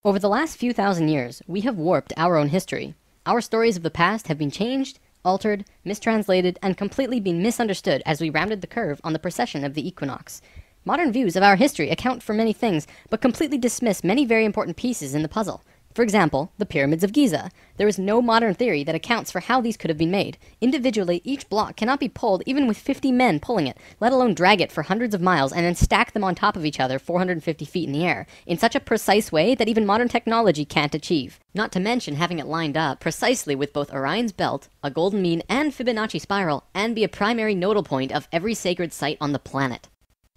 Over the last few thousand years, we have warped our own history. Our stories of the past have been changed, altered, mistranslated, and completely been misunderstood as we rounded the curve on the precession of the equinox. Modern views of our history account for many things, but completely dismiss many very important pieces in the puzzle. For example, the pyramids of Giza. There is no modern theory that accounts for how these could have been made. Individually, each block cannot be pulled even with 50 men pulling it, let alone drag it for hundreds of miles and then stack them on top of each other 450 feet in the air, in such a precise way that even modern technology can't achieve. Not to mention having it lined up precisely with both Orion's belt, a golden mean, and Fibonacci spiral, and be a primary nodal point of every sacred site on the planet.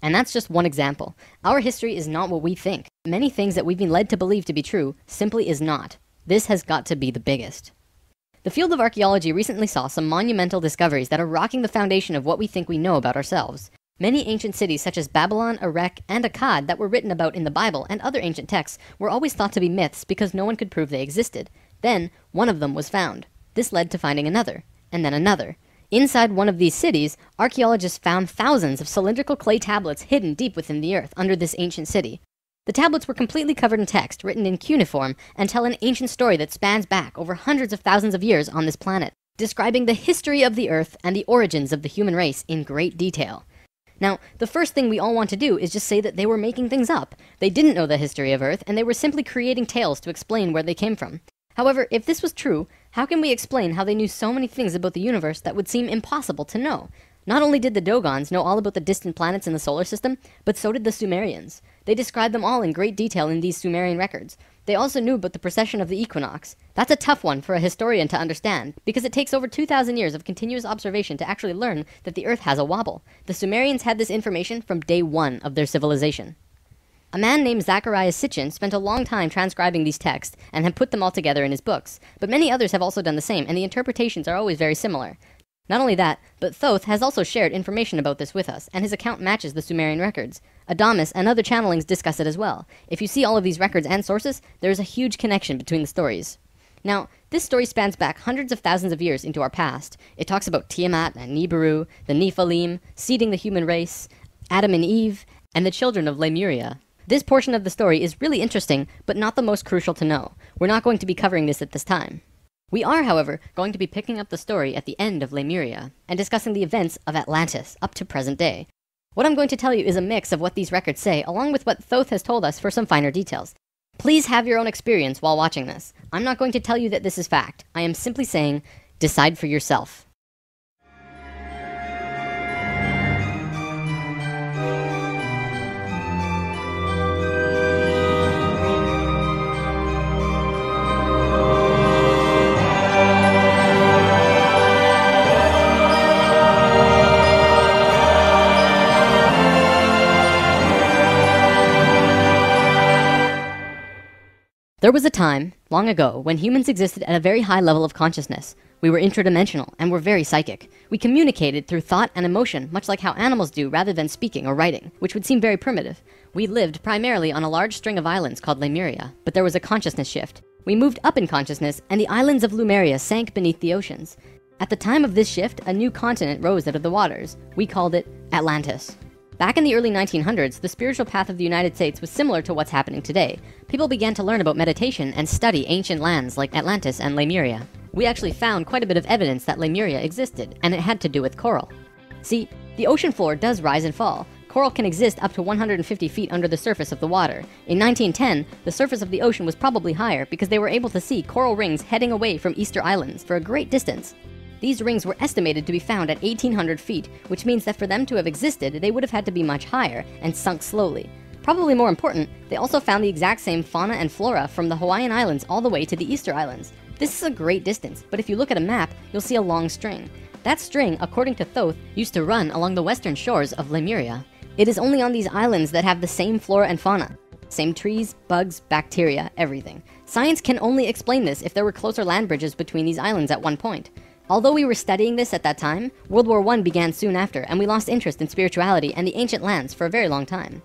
And that's just one example. Our history is not what we think. Many things that we've been led to believe to be true simply is not. This has got to be the biggest. The field of archaeology recently saw some monumental discoveries that are rocking the foundation of what we think we know about ourselves. Many ancient cities such as Babylon, Erech, and Akkad that were written about in the Bible and other ancient texts were always thought to be myths because no one could prove they existed. Then, one of them was found. This led to finding another, and then another. Inside one of these cities, archaeologists found thousands of cylindrical clay tablets hidden deep within the earth under this ancient city. The tablets were completely covered in text, written in cuneiform, and tell an ancient story that spans back over hundreds of thousands of years on this planet, describing the history of the earth and the origins of the human race in great detail. Now, the first thing we all want to do is just say that they were making things up. They didn't know the history of Earth, and they were simply creating tales to explain where they came from. However, if this was true, how can we explain how they knew so many things about the universe that would seem impossible to know? Not only did the Dogons know all about the distant planets in the solar system, but so did the Sumerians. They described them all in great detail in these Sumerian records. They also knew about the precession of the equinox. That's a tough one for a historian to understand, because it takes over 2,000 years of continuous observation to actually learn that the Earth has a wobble. The Sumerians had this information from day one of their civilization. A man named Zacharias Sitchin spent a long time transcribing these texts and had put them all together in his books, but many others have also done the same, and the interpretations are always very similar. Not only that, but Thoth has also shared information about this with us, and his account matches the Sumerian records. Adamus and other channelings discuss it as well. If you see all of these records and sources, there is a huge connection between the stories. Now, this story spans back hundreds of thousands of years into our past. It talks about Tiamat and Nibiru, the Nephilim, seeding the human race, Adam and Eve, and the children of Lemuria. This portion of the story is really interesting, but not the most crucial to know. We're not going to be covering this at this time. We are, however, going to be picking up the story at the end of Lemuria, and discussing the events of Atlantis up to present day. What I'm going to tell you is a mix of what these records say, along with what Thoth has told us for some finer details. Please have your own experience while watching this. I'm not going to tell you that this is fact. I am simply saying, decide for yourself. There was a time, long ago, when humans existed at a very high level of consciousness. We were interdimensional and were very psychic. We communicated through thought and emotion, much like how animals do rather than speaking or writing, which would seem very primitive. We lived primarily on a large string of islands called Lemuria, but there was a consciousness shift. We moved up in consciousness, and the islands of Lemuria sank beneath the oceans. At the time of this shift, a new continent rose out of the waters. We called it Atlantis. Back in the early 1900s, the spiritual path of the United States was similar to what's happening today. People began to learn about meditation and study ancient lands like Atlantis and Lemuria. We actually found quite a bit of evidence that Lemuria existed, and it had to do with coral. See, the ocean floor does rise and fall. Coral can exist up to 150 feet under the surface of the water. In 1910, the surface of the ocean was probably higher because they were able to see coral rings heading away from Easter Islands for a great distance. These rings were estimated to be found at 1,800 feet, which means that for them to have existed, they would have had to be much higher and sunk slowly. Probably more important, they also found the exact same fauna and flora from the Hawaiian Islands all the way to the Easter Islands. This is a great distance, but if you look at a map, you'll see a long string. That string, according to Thoth, used to run along the western shores of Lemuria. It is only on these islands that have the same flora and fauna. Same trees, bugs, bacteria, everything. Science can only explain this if there were closer land bridges between these islands at one point. Although we were studying this at that time, World War I began soon after, and we lost interest in spirituality and the ancient lands for a very long time.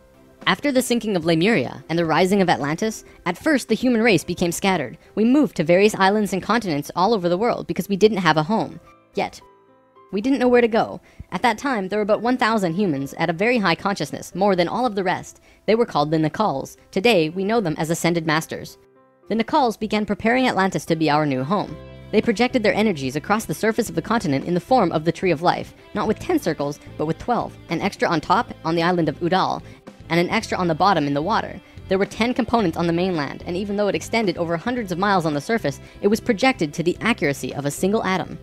After the sinking of Lemuria and the rising of Atlantis, at first the human race became scattered. We moved to various islands and continents all over the world because we didn't have a home. Yet, we didn't know where to go. At that time, there were about 1,000 humans at a very high consciousness, more than all of the rest. They were called the Nakals. Today, we know them as ascended masters. The Nicals began preparing Atlantis to be our new home. They projected their energies across the surface of the continent in the form of the Tree of Life, not with 10 circles, but with 12, an extra on top on the island of Udal, and an extra on the bottom in the water. There were 10 components on the mainland, and even though it extended over hundreds of miles on the surface, it was projected to the accuracy of a single atom.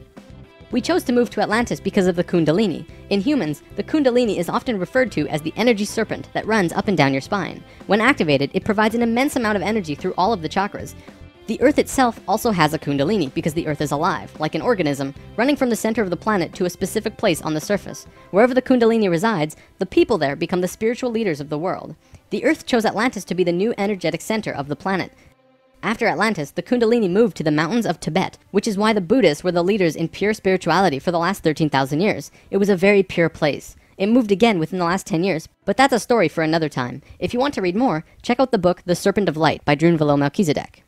We chose to move to Atlantis because of the Kundalini. In humans, the Kundalini is often referred to as the energy serpent that runs up and down your spine. When activated, it provides an immense amount of energy through all of the chakras. The Earth itself also has a Kundalini because the Earth is alive, like an organism, running from the center of the planet to a specific place on the surface. Wherever the Kundalini resides, the people there become the spiritual leaders of the world. The Earth chose Atlantis to be the new energetic center of the planet. After Atlantis, the Kundalini moved to the mountains of Tibet, which is why the Buddhists were the leaders in pure spirituality for the last 13,000 years. It was a very pure place. It moved again within the last 10 years, but that's a story for another time. If you want to read more, check out the book The Serpent of Light by Drunvalo Melchizedek.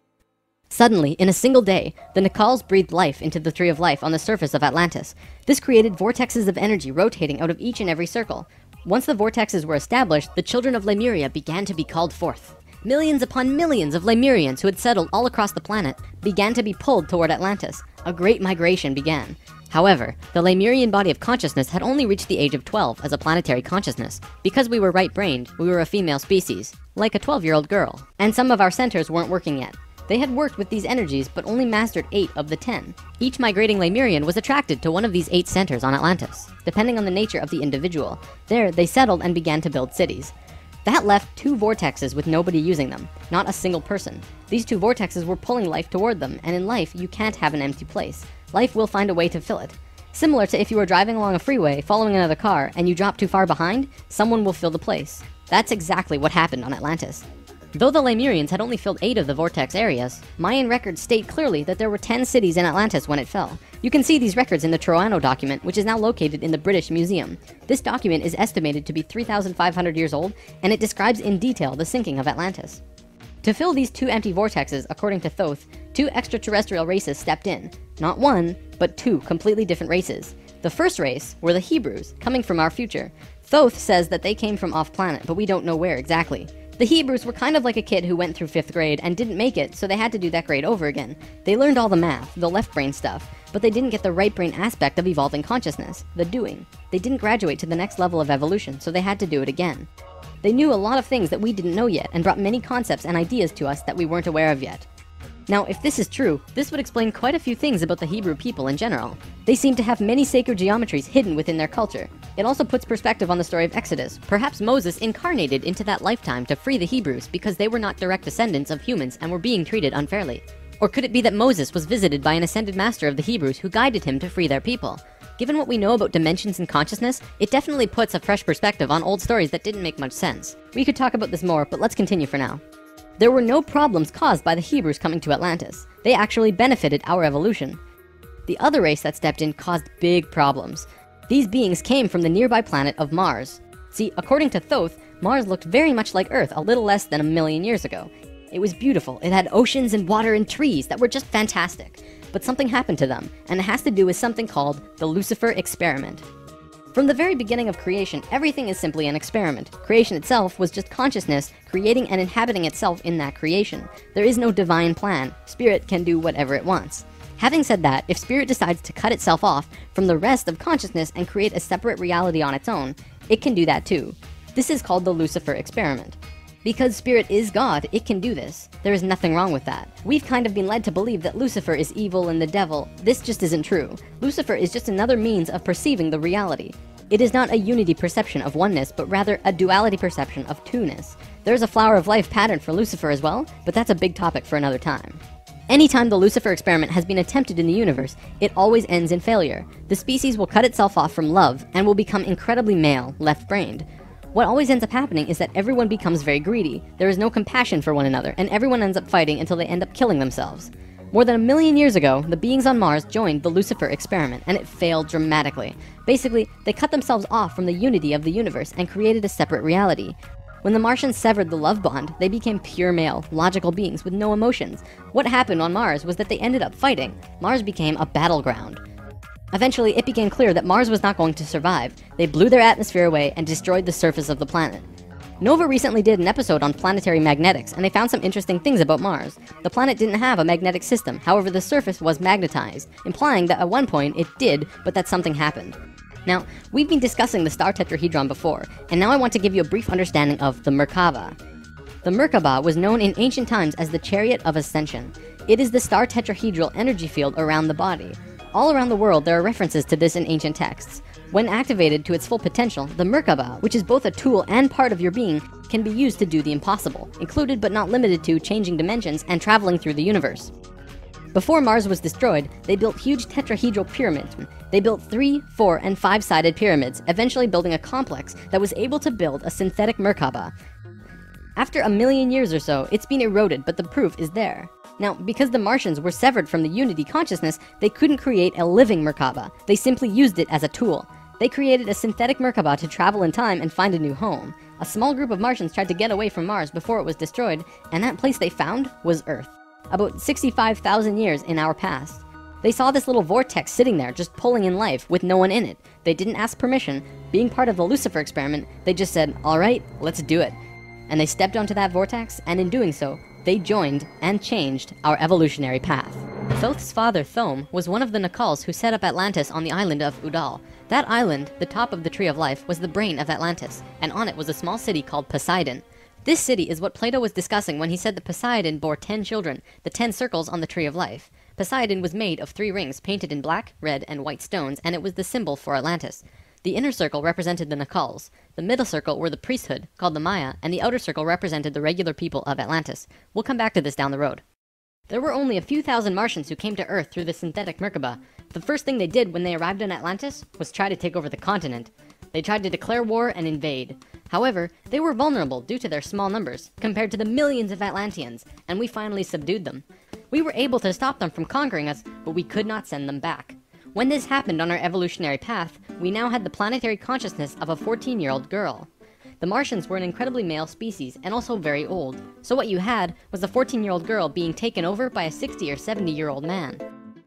Suddenly, in a single day, the Nicals breathed life into the Tree of Life on the surface of Atlantis. This created vortexes of energy rotating out of each and every circle. Once the vortexes were established, the children of Lemuria began to be called forth. Millions upon millions of Lemurians who had settled all across the planet began to be pulled toward Atlantis. A great migration began. However, the Lemurian body of consciousness had only reached the age of 12 as a planetary consciousness. Because we were right-brained, we were a female species, like a 12-year-old girl. And some of our centers weren't working yet. They had worked with these energies, but only mastered 8 of the 10. Each migrating Lemurian was attracted to one of these 8 centers on Atlantis, depending on the nature of the individual. There, they settled and began to build cities. That left 2 vortexes with nobody using them, not a single person. These 2 vortexes were pulling life toward them, and in life, you can't have an empty place. Life will find a way to fill it. Similar to if you were driving along a freeway, following another car, and you drop too far behind, someone will fill the place. That's exactly what happened on Atlantis. Though the Lemurians had only filled 8 of the vortex areas, Mayan records state clearly that there were 10 cities in Atlantis when it fell. You can see these records in the Troano document, which is now located in the British Museum. This document is estimated to be 3,500 years old, and it describes in detail the sinking of Atlantis. To fill these 2 empty vortexes, according to Thoth, 2 extraterrestrial races stepped in. Not 1, but 2 completely different races. The first race were the Hebrews, coming from our future. Thoth says that they came from off-planet, but we don't know where exactly. The Hebrews were kind of like a kid who went through 5th grade and didn't make it, so they had to do that grade over again. They learned all the math, the left brain stuff, but they didn't get the right brain aspect of evolving consciousness, the doing. They didn't graduate to the next level of evolution, so they had to do it again. They knew a lot of things that we didn't know yet and brought many concepts and ideas to us that we weren't aware of yet. Now, if this is true, this would explain quite a few things about the Hebrew people in general. They seem to have many sacred geometries hidden within their culture. It also puts perspective on the story of Exodus. Perhaps Moses incarnated into that lifetime to free the Hebrews because they were not direct descendants of humans and were being treated unfairly. Or could it be that Moses was visited by an ascended master of the Hebrews who guided him to free their people? Given what we know about dimensions and consciousness, it definitely puts a fresh perspective on old stories that didn't make much sense. We could talk about this more, but let's continue for now. There were no problems caused by the Hebrews coming to Atlantis. They actually benefited our evolution. The other race that stepped in caused big problems. These beings came from the nearby planet of Mars. See, according to Thoth, Mars looked very much like Earth a little less than 1,000,000 years ago. It was beautiful. It had oceans and water and trees that were just fantastic. But something happened to them, and it has to do with something called the Lucifer experiment. From the very beginning of creation, everything is simply an experiment. Creation itself was just consciousness creating and inhabiting itself in that creation. There is no divine plan. Spirit can do whatever it wants. Having said that, if Spirit decides to cut itself off from the rest of consciousness and create a separate reality on its own, it can do that too. This is called the Lucifer experiment. Because Spirit is God, it can do this. There is nothing wrong with that. We've kind of been led to believe that Lucifer is evil and the devil. This just isn't true. Lucifer is just another means of perceiving the reality. It is not a unity perception of oneness, but rather a duality perception of two-ness. There's a flower of life pattern for Lucifer as well, but that's a big topic for another time. Anytime the Lucifer experiment has been attempted in the universe, it always ends in failure. The species will cut itself off from love and will become incredibly male, left-brained. What always ends up happening is that everyone becomes very greedy. There is no compassion for one another, and everyone ends up fighting until they end up killing themselves. More than 1,000,000 years ago, the beings on Mars joined the Lucifer experiment, and it failed dramatically. Basically, they cut themselves off from the unity of the universe and created a separate reality. When the Martians severed the love bond, they became pure male, logical beings with no emotions. What happened on Mars was that they ended up fighting. Mars became a battleground. Eventually, it became clear that Mars was not going to survive. They blew their atmosphere away and destroyed the surface of the planet. Nova recently did an episode on planetary magnetics, and they found some interesting things about Mars. The planet didn't have a magnetic system, however the surface was magnetized, implying that at one point it did, but that something happened. Now, we've been discussing the star tetrahedron before, and now I want to give you a brief understanding of the Merkaba. The Merkaba was known in ancient times as the Chariot of Ascension. It is the star tetrahedral energy field around the body. All around the world there are references to this in ancient texts. When activated to its full potential, the Merkaba, which is both a tool and part of your being, can be used to do the impossible, included but not limited to changing dimensions and traveling through the universe. Before Mars was destroyed, they built huge tetrahedral pyramids. They built 3, 4, and 5-sided pyramids, eventually building a complex that was able to build a synthetic Merkaba. After a million years or so, it's been eroded, but the proof is there. Now, because the Martians were severed from the Unity consciousness, they couldn't create a living Merkaba. They simply used it as a tool. They created a synthetic Merkaba to travel in time and find a new home. A small group of Martians tried to get away from Mars before it was destroyed, and that place they found was Earth. About 65,000 years in our past. They saw this little vortex sitting there, just pulling in life, with no one in it. They didn't ask permission. Being part of the Lucifer experiment, they just said, alright, let's do it. And they stepped onto that vortex, and in doing so, they joined and changed our evolutionary path. Thoth's father, Thome, was one of the Nakals who set up Atlantis on the island of Udal. That island, the top of the Tree of Life, was the brain of Atlantis, and on it was a small city called Poseidon. This city is what Plato was discussing when he said that Poseidon bore 10 children, the 10 circles on the Tree of Life. Poseidon was made of 3 rings painted in black, red, and white stones, and it was the symbol for Atlantis. The inner circle represented the Nakals, the middle circle were the priesthood, called the Maya, and the outer circle represented the regular people of Atlantis. We'll come back to this down the road. There were only a few thousand Martians who came to Earth through the synthetic Merkaba. The first thing they did when they arrived in Atlantis was try to take over the continent. They tried to declare war and invade. However, they were vulnerable due to their small numbers, compared to the millions of Atlanteans, and we finally subdued them. We were able to stop them from conquering us, but we could not send them back. When this happened on our evolutionary path, we now had the planetary consciousness of a 14-year-old girl. The Martians were an incredibly male species, and also very old, so what you had was a 14-year-old girl being taken over by a 60 or 70-year-old man.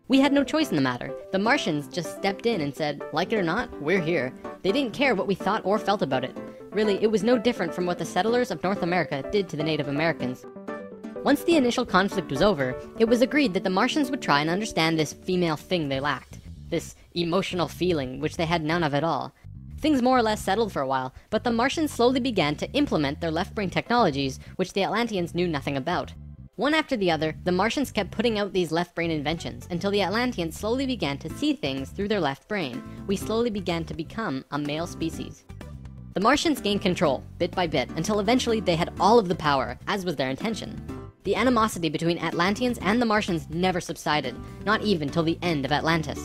We had no choice in the matter. The Martians just stepped in and said, like it or not, we're here. They didn't care what we thought or felt about it. Really, it was no different from what the settlers of North America did to the Native Americans. Once the initial conflict was over, it was agreed that the Martians would try and understand this female thing they lacked. This emotional feeling, which they had none of at all. Things more or less settled for a while, but the Martians slowly began to implement their left-brain technologies, which the Atlanteans knew nothing about. One after the other, the Martians kept putting out these left-brain inventions, until the Atlanteans slowly began to see things through their left brain. We slowly began to become a male species. The Martians gained control, bit by bit, until eventually they had all of the power, as was their intention. The animosity between Atlanteans and the Martians never subsided, not even till the end of Atlantis.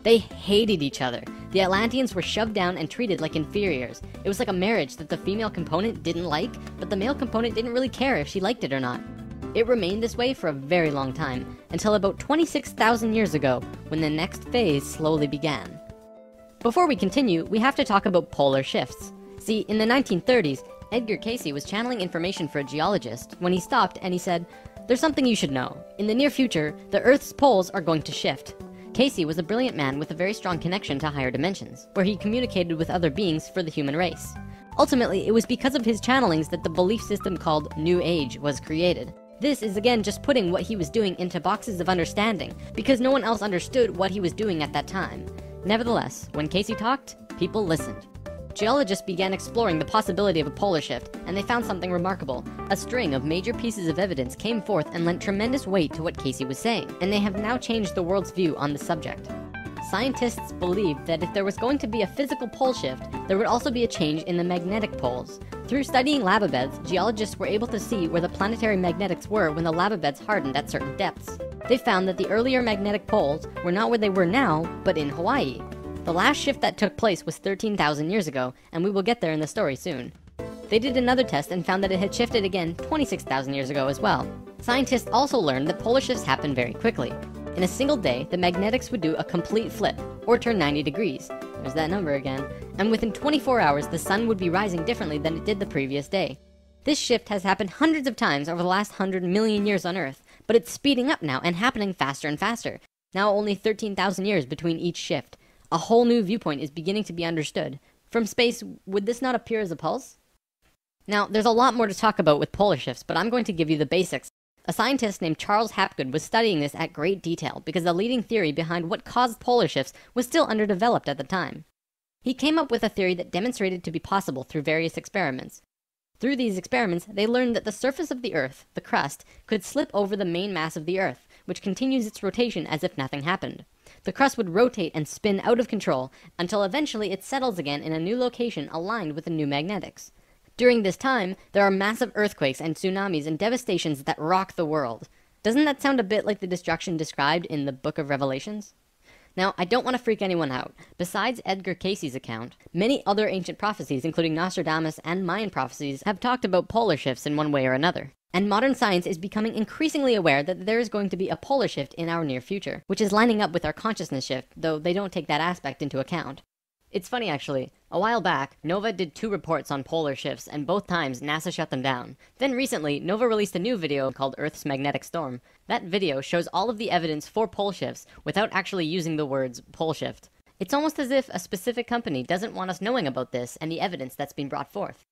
They hated each other. The Atlanteans were shoved down and treated like inferiors. It was like a marriage that the female component didn't like, but the male component didn't really care if she liked it or not. It remained this way for a very long time, until about 26,000 years ago, when the next phase slowly began. Before we continue, we have to talk about polar shifts. See, in the 1930s, Edgar Cayce was channeling information for a geologist when he stopped and he said, "There's something you should know. In the near future, the Earth's poles are going to shift." Cayce was a brilliant man with a very strong connection to higher dimensions, where he communicated with other beings for the human race. Ultimately, it was because of his channelings that the belief system called New Age was created. This is again just putting what he was doing into boxes of understanding, because no one else understood what he was doing at that time. Nevertheless, when Cayce talked, people listened. Geologists began exploring the possibility of a polar shift, and they found something remarkable. A string of major pieces of evidence came forth and lent tremendous weight to what Cayce was saying, and they have now changed the world's view on the subject. Scientists believed that if there was going to be a physical pole shift, there would also be a change in the magnetic poles. Through studying lava beds, geologists were able to see where the planetary magnetics were when the lava beds hardened at certain depths. They found that the earlier magnetic poles were not where they were now, but in Hawaii. The last shift that took place was 13,000 years ago, and we will get there in the story soon. They did another test and found that it had shifted again 26,000 years ago as well. Scientists also learned that polar shifts happen very quickly. In a single day, the magnetics would do a complete flip, or turn 90 degrees. There's that number again. And within 24 hours, the sun would be rising differently than it did the previous day. This shift has happened hundreds of times over the last 100 million years on Earth, but it's speeding up now and happening faster and faster. Now only 13,000 years between each shift. A whole new viewpoint is beginning to be understood. From space, would this not appear as a pulse? Now, there's a lot more to talk about with polar shifts, but I'm going to give you the basics. A scientist named Charles Hapgood was studying this at great detail because the leading theory behind what caused polar shifts was still underdeveloped at the time. He came up with a theory that demonstrated to be possible through various experiments. Through these experiments, they learned that the surface of the Earth, the crust, could slip over the main mass of the Earth, which continues its rotation as if nothing happened. The crust would rotate and spin out of control until eventually it settles again in a new location aligned with the new magnetics. During this time, there are massive earthquakes and tsunamis and devastations that rock the world. Doesn't that sound a bit like the destruction described in the Book of Revelations? Now, I don't want to freak anyone out. Besides Edgar Cayce's account, many other ancient prophecies, including Nostradamus and Mayan prophecies, have talked about polar shifts in one way or another. And modern science is becoming increasingly aware that there is going to be a polar shift in our near future, which is lining up with our consciousness shift, though they don't take that aspect into account. It's funny actually, a while back, Nova did 2 reports on polar shifts, and both times NASA shut them down. Then recently, Nova released a new video called Earth's Magnetic Storm. That video shows all of the evidence for pole shifts without actually using the words pole shift. It's almost as if a specific company doesn't want us knowing about this and the evidence that's been brought forth.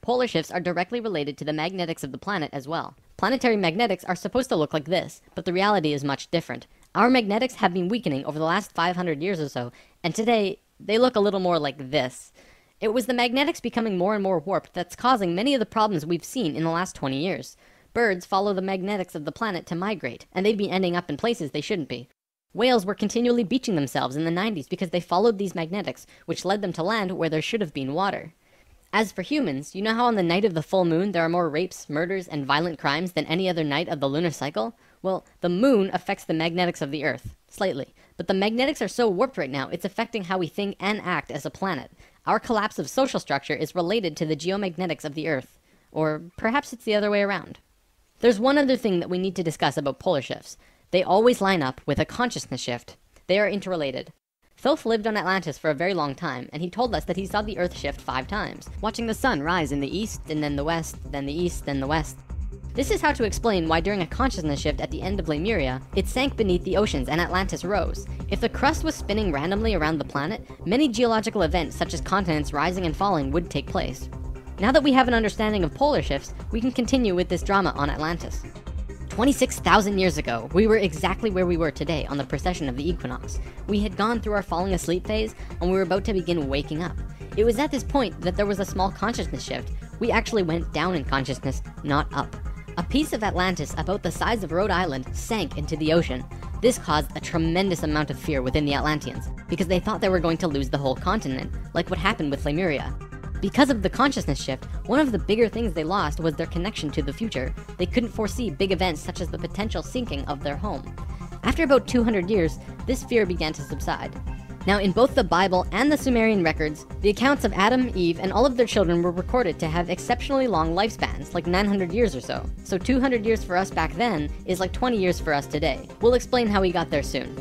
Polar shifts are directly related to the magnetics of the planet as well. Planetary magnetics are supposed to look like this, but the reality is much different. Our magnetics have been weakening over the last 500 years or so, and today, they look a little more like this. It was the magnetics becoming more and more warped that's causing many of the problems we've seen in the last 20 years. Birds follow the magnetics of the planet to migrate, and they've been ending up in places they shouldn't be. Whales were continually beaching themselves in the 90s because they followed these magnetics, which led them to land where there should have been water. As for humans, you know how on the night of the full moon there are more rapes, murders, and violent crimes than any other night of the lunar cycle? Well, the moon affects the magnetics of the Earth, slightly. But the magnetics are so warped right now, it's affecting how we think and act as a planet. Our collapse of social structure is related to the geomagnetics of the Earth. Or perhaps it's the other way around. There's one other thing that we need to discuss about polar shifts. They always line up with a consciousness shift. They are interrelated. Thoth lived on Atlantis for a very long time, and he told us that he saw the Earth shift 5 times, watching the sun rise in the east, and then the west, then the east, then the west. This is how to explain why during a consciousness shift at the end of Lemuria, it sank beneath the oceans and Atlantis rose. If the crust was spinning randomly around the planet, many geological events such as continents rising and falling would take place. Now that we have an understanding of polar shifts, we can continue with this drama on Atlantis. 26,000 years ago, we were exactly where we were today on the precession of the equinox. We had gone through our falling asleep phase, and we were about to begin waking up. It was at this point that there was a small consciousness shift. We actually went down in consciousness, not up. A piece of Atlantis about the size of Rhode Island sank into the ocean. This caused a tremendous amount of fear within the Atlanteans, because they thought they were going to lose the whole continent, like what happened with Lemuria. Because of the consciousness shift, one of the bigger things they lost was their connection to the future. They couldn't foresee big events such as the potential sinking of their home. After about 200 years, this fear began to subside. Now, in both the Bible and the Sumerian records, the accounts of Adam, Eve, and all of their children were recorded to have exceptionally long lifespans, like 900 years or so. So 200 years for us back then is like 20 years for us today. We'll explain how we got there soon.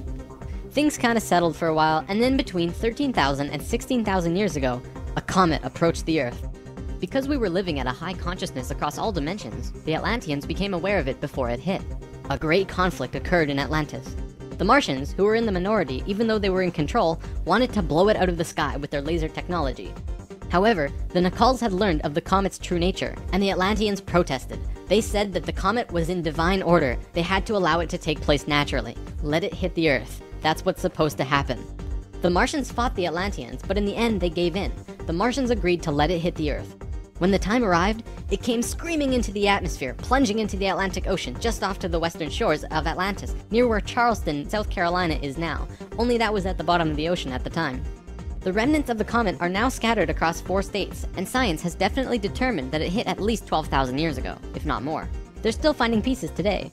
Things kinda settled for a while, and then between 13,000 and 16,000 years ago, a comet approached the Earth. Because we were living at a high consciousness across all dimensions, the Atlanteans became aware of it before it hit. A great conflict occurred in Atlantis. The Martians, who were in the minority even though they were in control, wanted to blow it out of the sky with their laser technology. However, the Nacals had learned of the comet's true nature, and the Atlanteans protested. They said that the comet was in divine order. They had to allow it to take place naturally. Let it hit the Earth. That's what's supposed to happen. The Martians fought the Atlanteans, but in the end they gave in. The Martians agreed to let it hit the Earth. When the time arrived, it came screaming into the atmosphere, plunging into the Atlantic Ocean just off to the western shores of Atlantis, near where Charleston, South Carolina is now, only that was at the bottom of the ocean at the time. The remnants of the comet are now scattered across 4 states, and science has definitely determined that it hit at least 12,000 years ago, if not more. They're still finding pieces today.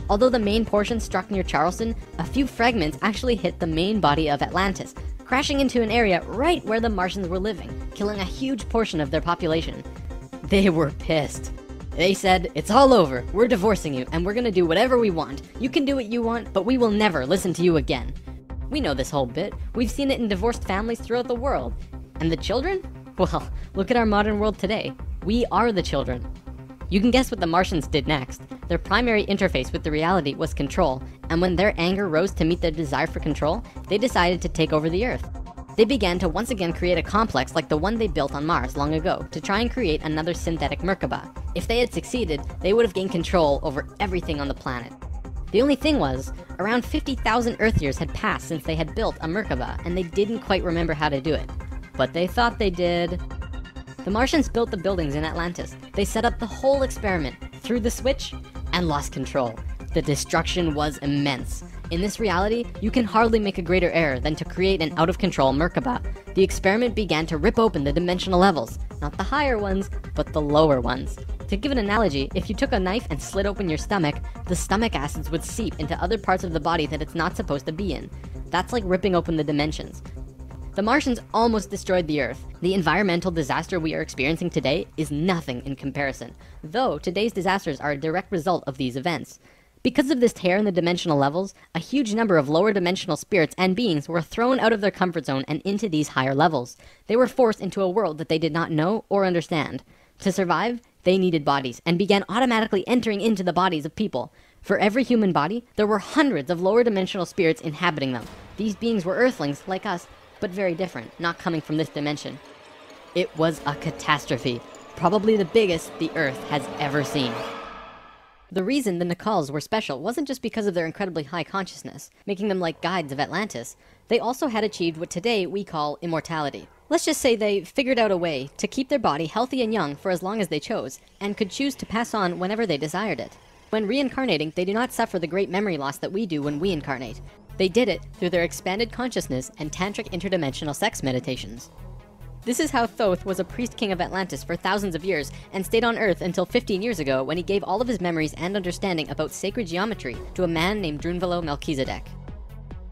Although the main portion struck near Charleston, a few fragments actually hit the main body of Atlantis, crashing into an area right where the Martians were living, killing a huge portion of their population. They were pissed. They said, "It's all over, we're divorcing you, and we're gonna do whatever we want. You can do what you want, but we will never listen to you again." We know this whole bit. We've seen it in divorced families throughout the world. And the children? Well, look at our modern world today. We are the children. You can guess what the Martians did next. Their primary interface with the reality was control, and when their anger rose to meet their desire for control, they decided to take over the Earth. They began to once again create a complex like the one they built on Mars long ago to try and create another synthetic Merkaba. If they had succeeded, they would have gained control over everything on the planet. The only thing was, around 50,000 Earth years had passed since they had built a Merkaba, and they didn't quite remember how to do it. But they thought they did. The Martians built the buildings in Atlantis. They set up the whole experiment, threw the switch, and lost control. The destruction was immense. In this reality, you can hardly make a greater error than to create an out-of-control Merkaba. The experiment began to rip open the dimensional levels, not the higher ones, but the lower ones. To give an analogy, if you took a knife and slit open your stomach, the stomach acids would seep into other parts of the body that it's not supposed to be in. That's like ripping open the dimensions. The Martians almost destroyed the Earth. The environmental disaster we are experiencing today is nothing in comparison, though today's disasters are a direct result of these events. Because of this tear in the dimensional levels, a huge number of lower dimensional spirits and beings were thrown out of their comfort zone and into these higher levels. They were forced into a world that they did not know or understand. To survive, they needed bodies and began automatically entering into the bodies of people. For every human body, there were hundreds of lower dimensional spirits inhabiting them. These beings were Earthlings like us, but very different, not coming from this dimension. It was a catastrophe, probably the biggest the Earth has ever seen. The reason the Nacals were special wasn't just because of their incredibly high consciousness, making them like guides of Atlantis. They also had achieved what today we call immortality. Let's just say they figured out a way to keep their body healthy and young for as long as they chose, and could choose to pass on whenever they desired it. When reincarnating, they do not suffer the great memory loss that we do when we incarnate. They did it through their expanded consciousness and tantric interdimensional sex meditations. This is how Thoth was a priest king of Atlantis for thousands of years and stayed on Earth until 15 years ago when he gave all of his memories and understanding about sacred geometry to a man named Drunvalo Melchizedek.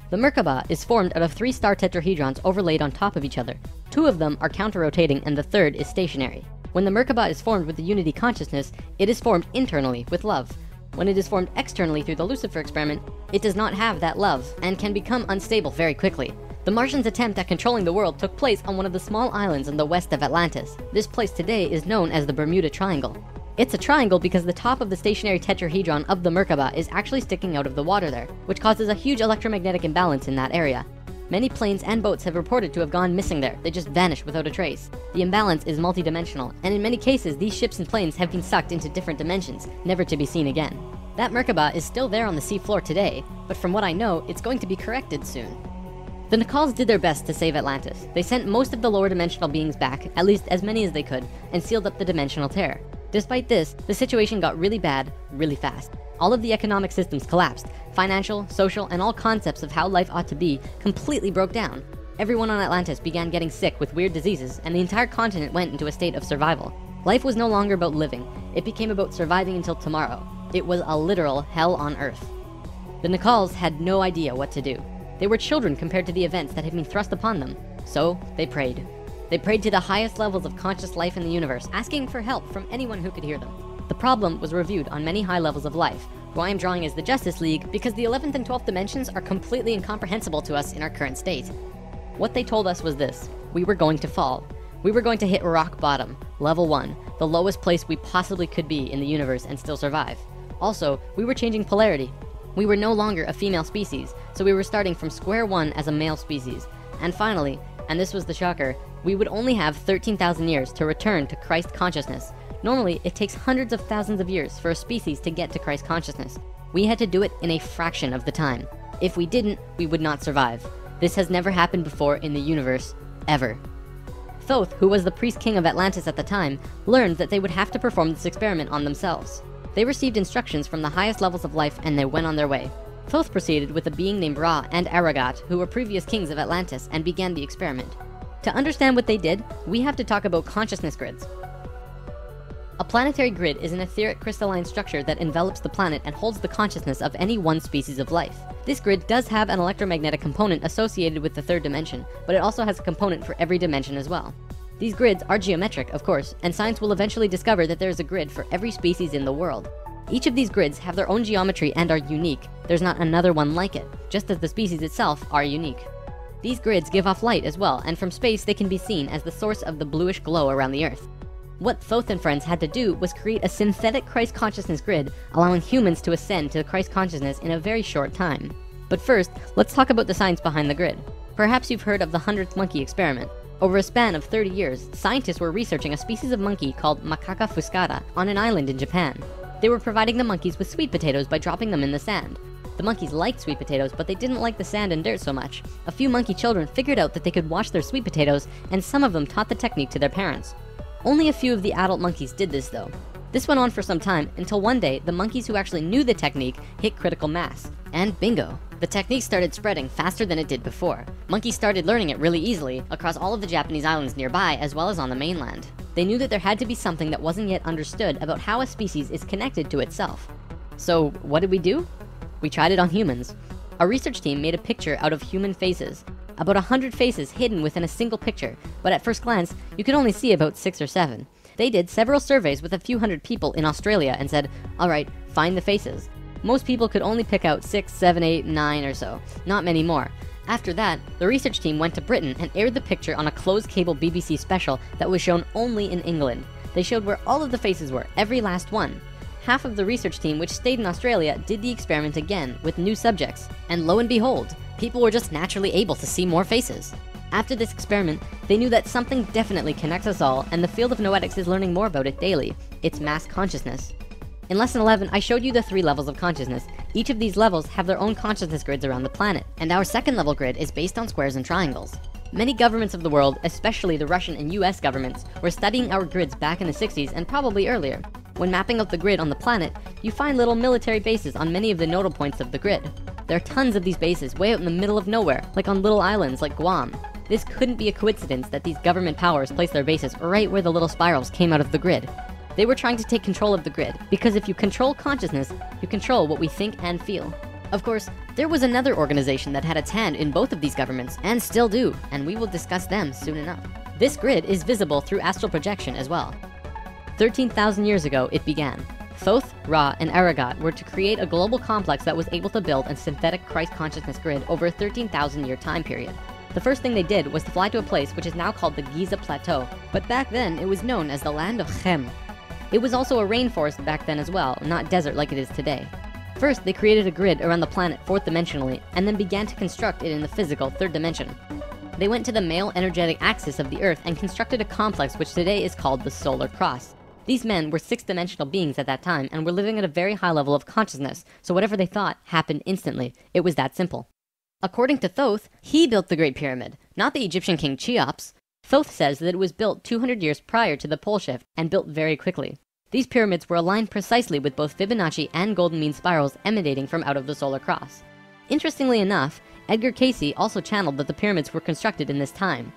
The Merkaba is formed out of 3 star tetrahedrons overlaid on top of each other. 2 of them are counter-rotating and the third is stationary. When the Merkaba is formed with the unity consciousness, it is formed internally with love. When it is formed externally through the Lucifer experiment, it does not have that love and can become unstable very quickly. The Martians' attempt at controlling the world took place on one of the small islands in the west of Atlantis. This place today is known as the Bermuda Triangle. It's a triangle because the top of the stationary tetrahedron of the Merkaba is actually sticking out of the water there, which causes a huge electromagnetic imbalance in that area. Many planes and boats have reported to have gone missing there. They just vanish without a trace. The imbalance is multidimensional, and in many cases, these ships and planes have been sucked into different dimensions, never to be seen again. That Merkaba is still there on the seafloor today, but from what I know, it's going to be corrected soon. The Nacals did their best to save Atlantis. They sent most of the lower dimensional beings back, at least as many as they could, and sealed up the dimensional tear. Despite this, the situation got really bad, really fast. All of the economic systems collapsed. Financial, social, and all concepts of how life ought to be completely broke down. Everyone on Atlantis began getting sick with weird diseases, and the entire continent went into a state of survival. Life was no longer about living. It became about surviving until tomorrow. It was a literal hell on Earth. The Nacals had no idea what to do. They were children compared to the events that had been thrust upon them. So they prayed. They prayed to the highest levels of conscious life in the universe, asking for help from anyone who could hear them. The problem was reviewed on many high levels of life, who I am drawing as the Justice League because the 11th and 12th dimensions are completely incomprehensible to us in our current state. What they told us was this: we were going to fall. We were going to hit rock bottom, level 1, the lowest place we possibly could be in the universe and still survive. Also, we were changing polarity. We were no longer a female species, so we were starting from square one as a male species. And finally, and this was the shocker, we would only have 13,000 years to return to Christ consciousness. Normally, it takes hundreds of thousands of years for a species to get to Christ consciousness. We had to do it in a fraction of the time. If we didn't, we would not survive. This has never happened before in the universe, ever. Thoth, who was the priest king of Atlantis at the time, learned that they would have to perform this experiment on themselves. They received instructions from the highest levels of life and they went on their way. Thoth proceeded with a being named Ra and Aragat, who were previous kings of Atlantis, and began the experiment. To understand what they did, we have to talk about consciousness grids. A planetary grid is an etheric crystalline structure that envelops the planet and holds the consciousness of any one species of life. This grid does have an electromagnetic component associated with the third dimension, but it also has a component for every dimension as well. These grids are geometric, of course, and science will eventually discover that there is a grid for every species in the world. Each of these grids have their own geometry and are unique. There's not another one like it, just as the species itself are unique. These grids give off light as well, and from space they can be seen as the source of the bluish glow around the Earth. What Thoth and friends had to do was create a synthetic Christ consciousness grid, allowing humans to ascend to Christ consciousness in a very short time. But first, let's talk about the science behind the grid. Perhaps you've heard of the 100th monkey experiment. Over a span of 30 years, scientists were researching a species of monkey called Macaca fuscata on an island in Japan. They were providing the monkeys with sweet potatoes by dropping them in the sand. The monkeys liked sweet potatoes, but they didn't like the sand and dirt so much. A few monkey children figured out that they could wash their sweet potatoes, and some of them taught the technique to their parents. Only a few of the adult monkeys did this though. This went on for some time until one day, the monkeys who actually knew the technique hit critical mass. And bingo! The technique started spreading faster than it did before. Monkeys started learning it really easily across all of the Japanese islands nearby as well as on the mainland. They knew that there had to be something that wasn't yet understood about how a species is connected to itself. So what did we do? We tried it on humans. A research team made a picture out of human faces. About 100 faces hidden within a single picture, but at first glance, you could only see about 6 or 7. They did several surveys with a few hundred people in Australia and said, alright, find the faces. Most people could only pick out 6, 7, 8, 9 or so, not many more. After that, the research team went to Britain and aired the picture on a closed cable BBC special that was shown only in England. They showed where all of the faces were, every last one. Half of the research team, which stayed in Australia, did the experiment again with new subjects. And lo and behold, people were just naturally able to see more faces. After this experiment, they knew that something definitely connects us all, and the field of noetics is learning more about it daily. It's mass consciousness. In lesson 11, I showed you the 3 levels of consciousness. Each of these levels have their own consciousness grids around the planet, and our second level grid is based on squares and triangles. Many governments of the world, especially the Russian and US governments, were studying our grids back in the 60s and probably earlier. When mapping out the grid on the planet, you find little military bases on many of the nodal points of the grid. There are tons of these bases way out in the middle of nowhere, like on little islands like Guam. This couldn't be a coincidence that these government powers placed their bases right where the little spirals came out of the grid. They were trying to take control of the grid, because if you control consciousness, you control what we think and feel. Of course, there was another organization that had its hand in both of these governments, and still do, and we will discuss them soon enough. This grid is visible through astral projection as well. 13,000 years ago, it began. Thoth, Ra, and Aragat were to create a global complex that was able to build a synthetic Christ consciousness grid over a 13,000 year time period. The first thing they did was to fly to a place which is now called the Giza Plateau, but back then it was known as the land of Chem. It was also a rainforest back then as well, not desert like it is today. First, they created a grid around the planet 4th dimensionally, and then began to construct it in the physical 3rd dimension. They went to the male energetic axis of the Earth and constructed a complex which today is called the Solar Cross. These men were 6th dimensional beings at that time and were living at a very high level of consciousness, so whatever they thought happened instantly. It was that simple. According to Thoth, he built the Great Pyramid, not the Egyptian king Cheops. Thoth says that it was built 200 years prior to the pole shift and built very quickly. These pyramids were aligned precisely with both Fibonacci and golden mean spirals emanating from out of the solar cross. Interestingly enough, Edgar Cayce also channeled that the pyramids were constructed in this time.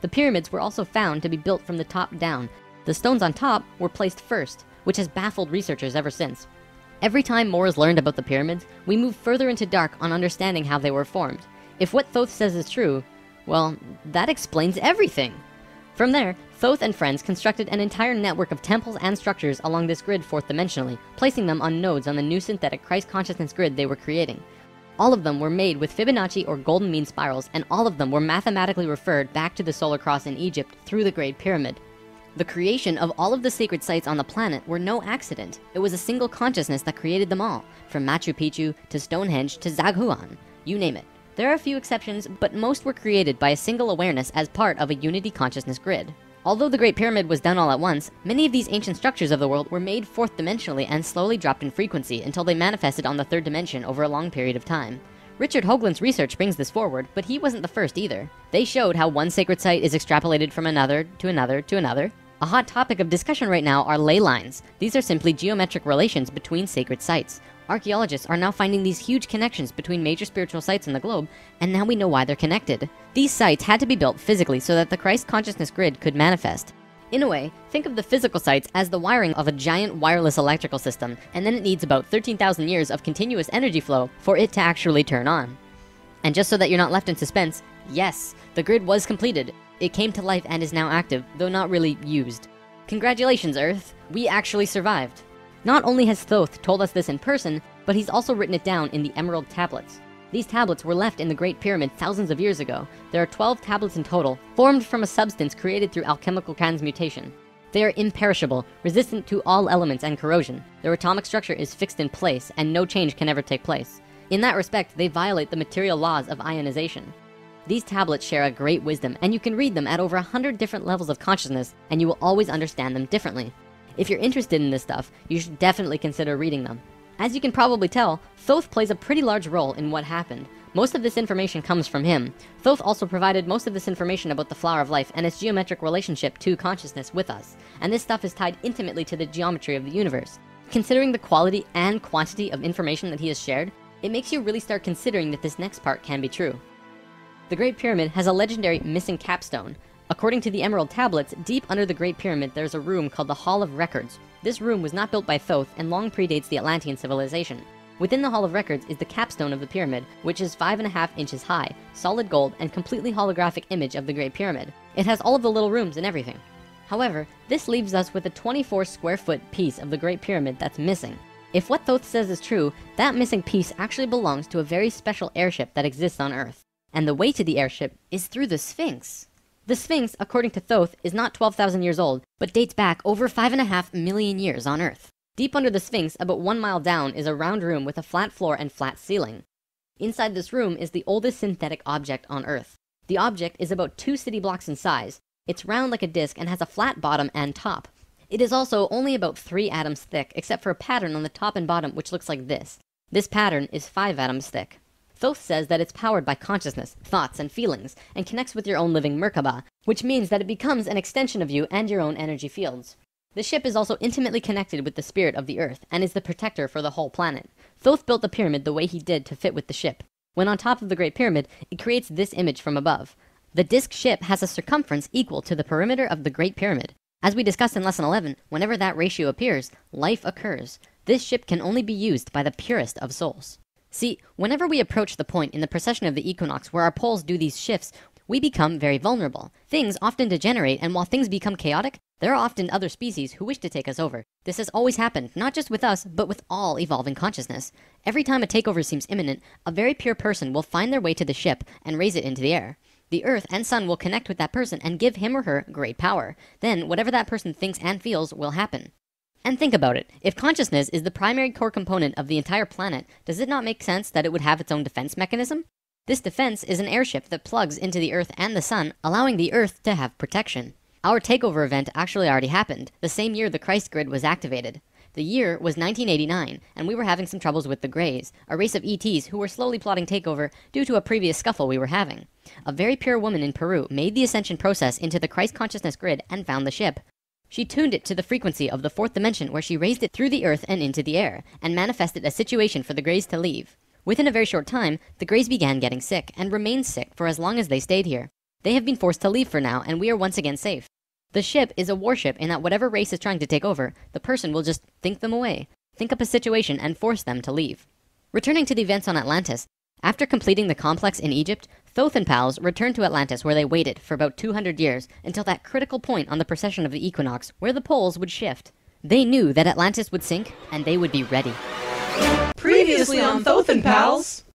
The pyramids were also found to be built from the top down. The stones on top were placed first, which has baffled researchers ever since. Every time more is learned about the pyramids, we move further into dark on understanding how they were formed. If what Thoth says is true, well, that explains everything. From there, Thoth and friends constructed an entire network of temples and structures along this grid 4th dimensionally, placing them on nodes on the new synthetic Christ consciousness grid they were creating. All of them were made with Fibonacci or golden mean spirals, and all of them were mathematically referred back to the solar cross in Egypt through the Great Pyramid. The creation of all of the sacred sites on the planet were no accident. It was a single consciousness that created them all, from Machu Picchu to Stonehenge to Zaghuan, you name it. There are a few exceptions, but most were created by a single awareness as part of a unity consciousness grid. Although the Great Pyramid was done all at once, many of these ancient structures of the world were made 4th dimensionally and slowly dropped in frequency until they manifested on the 3rd dimension over a long period of time. Richard Hoagland's research brings this forward, but he wasn't the first either. They showed how one sacred site is extrapolated from another to another to another. A hot topic of discussion right now are ley lines. These are simply geometric relations between sacred sites. Archaeologists are now finding these huge connections between major spiritual sites in the globe, and now we know why they're connected. These sites had to be built physically so that the Christ consciousness grid could manifest. In a way, think of the physical sites as the wiring of a giant wireless electrical system, and then it needs about 13,000 years of continuous energy flow for it to actually turn on. And just so that you're not left in suspense, yes, the grid was completed. It came to life and is now active, though not really used. Congratulations, Earth! We actually survived. Not only has Thoth told us this in person, but he's also written it down in the Emerald Tablets. These tablets were left in the Great Pyramid thousands of years ago. There are 12 tablets in total, formed from a substance created through alchemical transmutation. They are imperishable, resistant to all elements and corrosion. Their atomic structure is fixed in place, and no change can ever take place. In that respect, they violate the material laws of ionization. These tablets share a great wisdom, and you can read them at over 100 different levels of consciousness, and you will always understand them differently. If you're interested in this stuff, you should definitely consider reading them. As you can probably tell, Thoth plays a pretty large role in what happened. Most of this information comes from him. Thoth also provided most of this information about the flower of life and its geometric relationship to consciousness with us. And this stuff is tied intimately to the geometry of the universe. Considering the quality and quantity of information that he has shared, it makes you really start considering that this next part can be true. The Great Pyramid has a legendary missing capstone. According to the Emerald Tablets, deep under the Great Pyramid there's a room called the Hall of Records. This room was not built by Thoth and long predates the Atlantean civilization. Within the Hall of Records is the capstone of the pyramid, which is 5.5 inches high, solid gold, and completely holographic image of the Great Pyramid. It has all of the little rooms and everything. However, this leaves us with a 24 square foot piece of the Great Pyramid that's missing. If what Thoth says is true, that missing piece actually belongs to a very special airship that exists on Earth. And the way to the airship is through the Sphinx. The Sphinx, according to Thoth, is not 12,000 years old, but dates back over 5.5 million years on Earth. Deep under the Sphinx, about 1 mile down, is a round room with a flat floor and flat ceiling. Inside this room is the oldest synthetic object on Earth. The object is about 2 city blocks in size. It's round like a disc and has a flat bottom and top. It is also only about 3 atoms thick, except for a pattern on the top and bottom which looks like this. This pattern is 5 atoms thick. Thoth says that it's powered by consciousness, thoughts, and feelings, and connects with your own living Merkaba, which means that it becomes an extension of you and your own energy fields. The ship is also intimately connected with the spirit of the Earth, and is the protector for the whole planet. Thoth built the pyramid the way he did to fit with the ship. When on top of the Great Pyramid, it creates this image from above. The disc ship has a circumference equal to the perimeter of the Great Pyramid. As we discussed in Lesson 11, whenever that ratio appears, life occurs. This ship can only be used by the purest of souls. See, whenever we approach the point in the precession of the equinox where our poles do these shifts, we become very vulnerable. Things often degenerate, and while things become chaotic, there are often other species who wish to take us over. This has always happened, not just with us, but with all evolving consciousness. Every time a takeover seems imminent, a very pure person will find their way to the ship and raise it into the air. The Earth and Sun will connect with that person and give him or her great power. Then, whatever that person thinks and feels will happen. And think about it. If consciousness is the primary core component of the entire planet, does it not make sense that it would have its own defense mechanism? This defense is an airship that plugs into the Earth and the Sun, allowing the Earth to have protection. Our takeover event actually already happened, the same year the Christ grid was activated. The year was 1989, and we were having some troubles with the Greys, a race of ETs who were slowly plotting takeover due to a previous scuffle we were having. A very pure woman in Peru made the ascension process into the Christ consciousness grid and found the ship. She tuned it to the frequency of the 4th dimension, where she raised it through the Earth and into the air, and manifested a situation for the Greys to leave. Within a very short time, the Greys began getting sick, and remained sick for as long as they stayed here. They have been forced to leave for now, and we are once again safe. The ship is a warship in that whatever race is trying to take over, the person will just think them away, think up a situation, and force them to leave. Returning to the events on Atlantis, after completing the complex in Egypt, Thoth and pals returned to Atlantis, where they waited for about 200 years until that critical point on the precession of the equinox where the poles would shift. They knew that Atlantis would sink, and they would be ready. Previously on Thoth and Pals!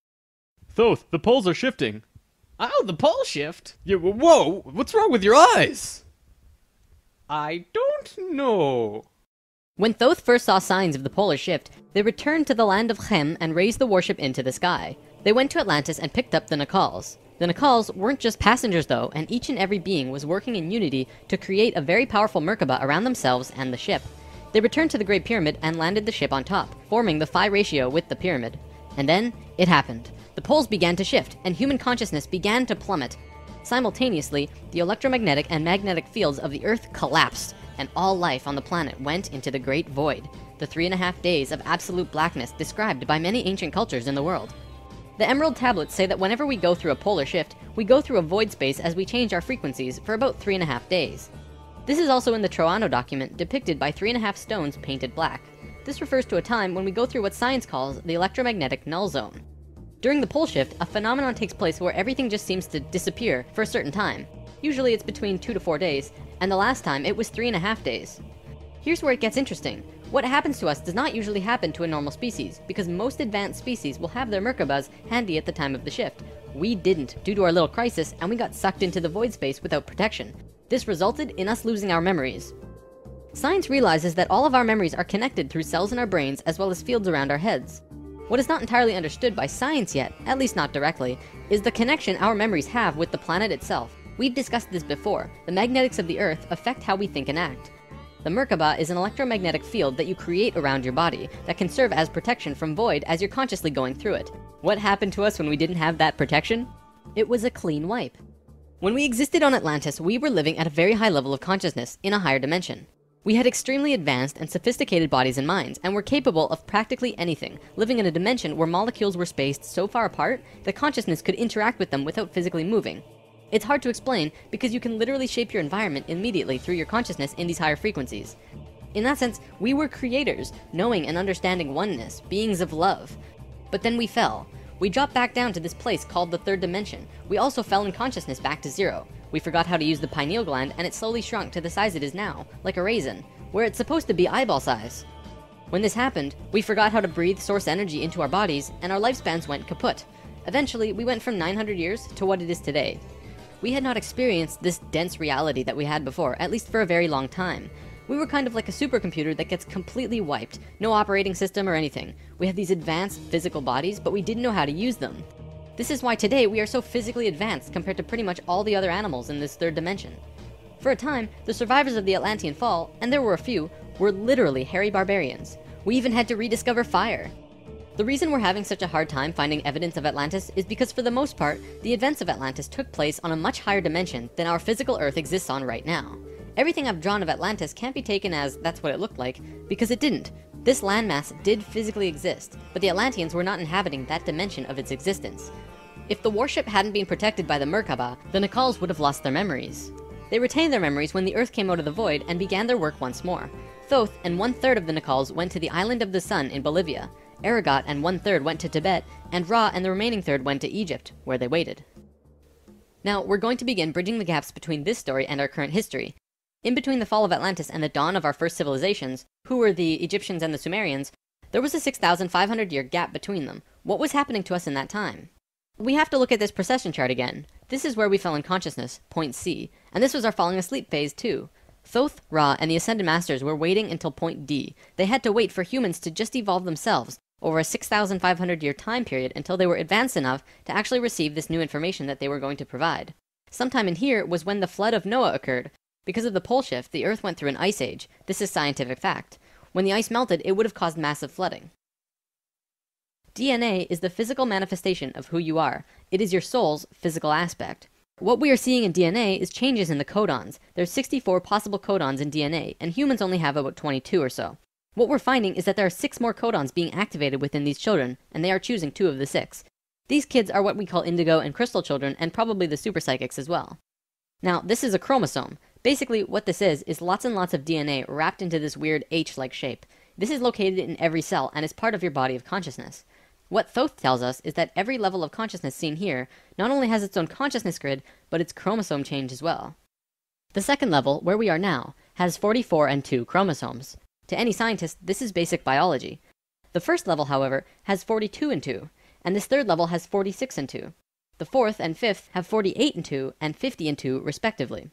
Thoth, the poles are shifting. Oh, the pole shift? Yeah, whoa, what's wrong with your eyes? I don't know. When Thoth first saw signs of the polar shift, they returned to the land of Chem and raised the warship into the sky. They went to Atlantis and picked up the Nakals. The Nakals weren't just passengers though, and each and every being was working in unity to create a very powerful Merkaba around themselves and the ship. They returned to the Great Pyramid and landed the ship on top, forming the phi ratio with the pyramid. And then, it happened. The poles began to shift, and human consciousness began to plummet. Simultaneously, the electromagnetic and magnetic fields of the Earth collapsed, and all life on the planet went into the Great Void, the 3.5 days of absolute blackness described by many ancient cultures in the world. The Emerald Tablets say that whenever we go through a polar shift, we go through a void space as we change our frequencies for about 3.5 days. This is also in the Troano document, depicted by 3.5 stones painted black. This refers to a time when we go through what science calls the electromagnetic null zone. During the pole shift, a phenomenon takes place where everything just seems to disappear for a certain time. Usually it's between 2 to 4 days, and the last time it was 3.5 days. Here's where it gets interesting. What happens to us does not usually happen to a normal species, because most advanced species will have their Merkabas handy at the time of the shift. We didn't, due to our little crisis, and we got sucked into the void space without protection. This resulted in us losing our memories. Science realizes that all of our memories are connected through cells in our brains as well as fields around our heads. What is not entirely understood by science yet, at least not directly, is the connection our memories have with the planet itself. We've discussed this before. The magnetics of the Earth affect how we think and act. The Merkaba is an electromagnetic field that you create around your body that can serve as protection from void as you're consciously going through it. What happened to us when we didn't have that protection? It was a clean wipe. When we existed on Atlantis, we were living at a very high level of consciousness in a higher dimension. We had extremely advanced and sophisticated bodies and minds, and were capable of practically anything, living in a dimension where molecules were spaced so far apart that consciousness could interact with them without physically moving. It's hard to explain because you can literally shape your environment immediately through your consciousness in these higher frequencies. In that sense, we were creators, knowing and understanding oneness, beings of love. But then we fell. We dropped back down to this place called the third dimension. We also fell in consciousness back to zero. We forgot how to use the pineal gland, and it slowly shrunk to the size it is now, like a raisin, where it's supposed to be eyeball size. When this happened, we forgot how to breathe source energy into our bodies, and our lifespans went kaput. Eventually, we went from 900 years to what it is today. We had not experienced this dense reality that we had before, at least for a very long time. We were kind of like a supercomputer that gets completely wiped. No operating system or anything. We had these advanced physical bodies, but we didn't know how to use them. This is why today we are so physically advanced compared to pretty much all the other animals in this third dimension. For a time, the survivors of the Atlantean fall, and there were a few, were literally hairy barbarians. We even had to rediscover fire. The reason we're having such a hard time finding evidence of Atlantis is because for the most part, the events of Atlantis took place on a much higher dimension than our physical Earth exists on right now. Everything I've drawn of Atlantis can't be taken as that's what it looked like, because it didn't. This landmass did physically exist, but the Atlanteans were not inhabiting that dimension of its existence. If the warship hadn't been protected by the Merkaba, the Nacals would have lost their memories. They retained their memories when the Earth came out of the void and began their work once more. Thoth and 1/3 of the Nacals went to the Island of the Sun in Bolivia. Aragot and 1/3 went to Tibet, and Ra and the remaining third went to Egypt, where they waited. Now, we're going to begin bridging the gaps between this story and our current history. In between the fall of Atlantis and the dawn of our first civilizations, who were the Egyptians and the Sumerians, there was a 6,500-year gap between them. What was happening to us in that time? We have to look at this precession chart again. This is where we fell in consciousness, point C, and this was our falling asleep phase too. Thoth, Ra, and the Ascended Masters were waiting until point D. They had to wait for humans to just evolve themselves over a 6,500-year time period until they were advanced enough to actually receive this new information that they were going to provide. Sometime in here was when the flood of Noah occurred. Because of the pole shift, the Earth went through an ice age. This is scientific fact. When the ice melted, it would have caused massive flooding. DNA is the physical manifestation of who you are. It is your soul's physical aspect. What we are seeing in DNA is changes in the codons. There's 64 possible codons in DNA, and humans only have about 22 or so. What we're finding is that there are 6 more codons being activated within these children, and they are choosing 2 of the 6. These kids are what we call indigo and crystal children, and probably the super psychics as well. Now, this is a chromosome. Basically, what this is lots and lots of DNA wrapped into this weird H-like shape. This is located in every cell and is part of your body of consciousness. What Thoth tells us is that every level of consciousness seen here not only has its own consciousness grid, but its chromosome change as well. The second level, where we are now, has 44 and 2 chromosomes. To any scientist, this is basic biology. The first level, however, has 42 and 2, and this third level has 46 and 2. The fourth and fifth have 48 and 2 and 50 and 2 respectively.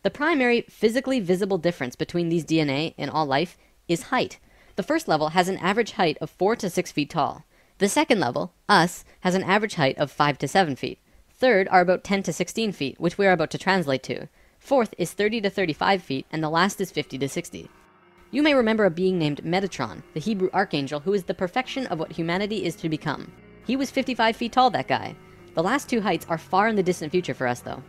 The primary physically visible difference between these DNA in all life is height. The first level has an average height of 4 to 6 feet tall. The second level, us, has an average height of 5 to 7 feet. Third are about 10 to 16 feet, which we are about to translate to. Fourth is 30 to 35 feet, and the last is 50 to 60. You may remember a being named Metatron, the Hebrew archangel who is the perfection of what humanity is to become. He was 55 feet tall, that guy. The last 2 heights are far in the distant future for us, though.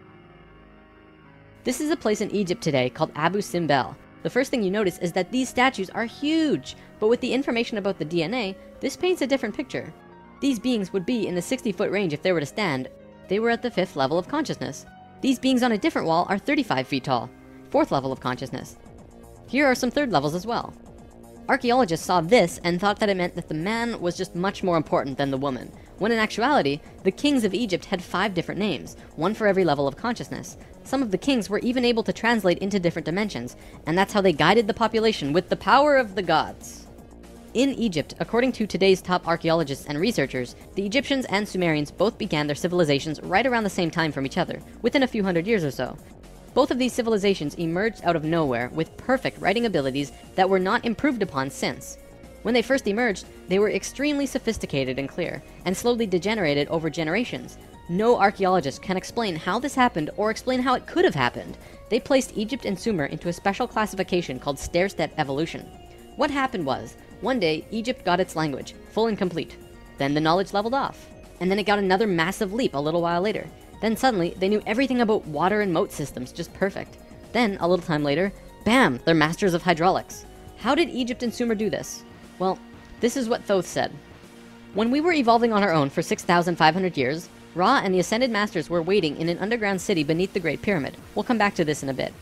This is a place in Egypt today called Abu Simbel. The first thing you notice is that these statues are huge, but with the information about the DNA, this paints a different picture. These beings would be in the 60-foot range if they were to stand. They were at the 5th level of consciousness. These beings on a different wall are 35 feet tall, 4th level of consciousness. Here are some 3rd levels as well. Archaeologists saw this and thought that it meant that the man was just much more important than the woman, when in actuality, the kings of Egypt had 5 different names, one for every level of consciousness. Some of the kings were even able to translate into different dimensions, and that's how they guided the population with the power of the gods. In Egypt, according to today's top archaeologists and researchers, the Egyptians and Sumerians both began their civilizations right around the same time from each other, within a few hundred years or so. Both of these civilizations emerged out of nowhere with perfect writing abilities that were not improved upon since. When they first emerged, they were extremely sophisticated and clear, and slowly degenerated over generations. No archaeologist can explain how this happened or explain how it could have happened. They placed Egypt and Sumer into a special classification called stair-step evolution. What happened was, one day, Egypt got its language, full and complete. Then the knowledge leveled off. And then it got another massive leap a little while later. Then suddenly, they knew everything about water and moat systems just perfect. Then, a little time later, bam, they're masters of hydraulics. How did Egypt and Sumer do this? Well, this is what Thoth said. When we were evolving on our own for 6,500 years, Ra and the Ascended Masters were waiting in an underground city beneath the Great Pyramid. We'll come back to this in a bit.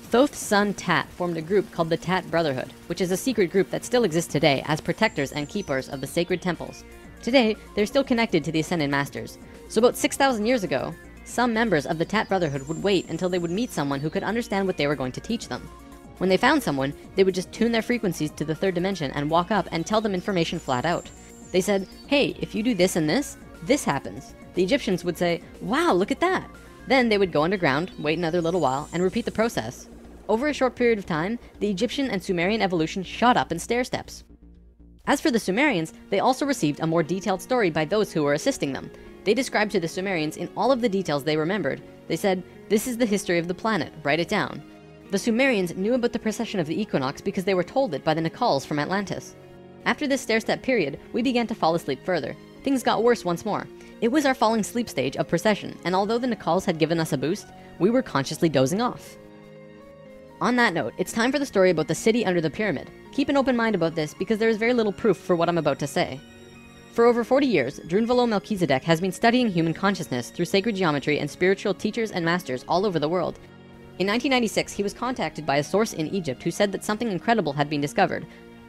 Thoth's son Tat formed a group called the Tat Brotherhood, which is a secret group that still exists today as protectors and keepers of the sacred temples. Today, they're still connected to the Ascended Masters. So about 6,000 years ago, some members of the Tat Brotherhood would wait until they would meet someone who could understand what they were going to teach them. When they found someone, they would just tune their frequencies to the third dimension and walk up and tell them information flat out. They said, hey, if you do this and this happens. The Egyptians would say, wow, look at that. Then they would go underground, wait another little while, and repeat the process. Over a short period of time, the Egyptian and Sumerian evolution shot up in stair steps. As for the Sumerians, they also received a more detailed story by those who were assisting them. They described to the Sumerians in all of the details they remembered. They said, this is the history of the planet, write it down. The Sumerians knew about the precession of the equinox because they were told it by the Nacals from Atlantis. After this stair-step period, we began to fall asleep further. Things got worse once more. It was our falling sleep stage of precession, and although the Nacals had given us a boost, we were consciously dozing off. On that note, it's time for the story about the city under the pyramid. Keep an open mind about this because there is very little proof for what I'm about to say. For over 40 years, Drunvalo Melchizedek has been studying human consciousness through sacred geometry and spiritual teachers and masters all over the world. In 1996, he was contacted by a source in Egypt who said that something incredible had been discovered.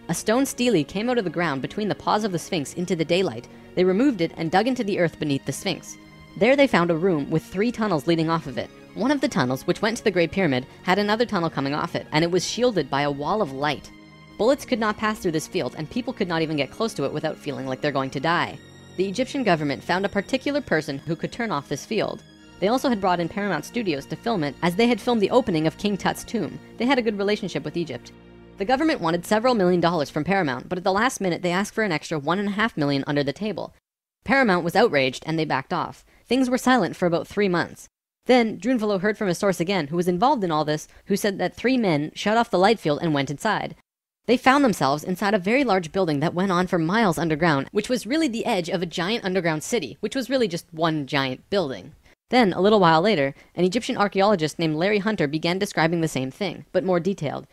A stone stele came out of the ground between the paws of the Sphinx into the daylight. They removed it and dug into the earth beneath the Sphinx. There they found a room with 3 tunnels leading off of it. One of the tunnels, which went to the Great Pyramid, had another tunnel coming off it, and it was shielded by a wall of light. Bullets could not pass through this field, and people could not even get close to it without feeling like they're going to die. The Egyptian government found a particular person who could turn off this field. They also had brought in Paramount Studios to film it, as they had filmed the opening of King Tut's tomb. They had a good relationship with Egypt. The government wanted several $1 million from Paramount, but at the last minute they asked for an extra $1.5 million under the table. Paramount was outraged and they backed off. Things were silent for about 3 months. Then, Drunvalo heard from a source again who was involved in all this, who said that 3 men shut off the light field and went inside. They found themselves inside a very large building that went on for miles underground, which was really the edge of a giant underground city, which was really just one giant building. Then, a little while later, an Egyptian archaeologist named Larry Hunter began describing the same thing, but more detailed.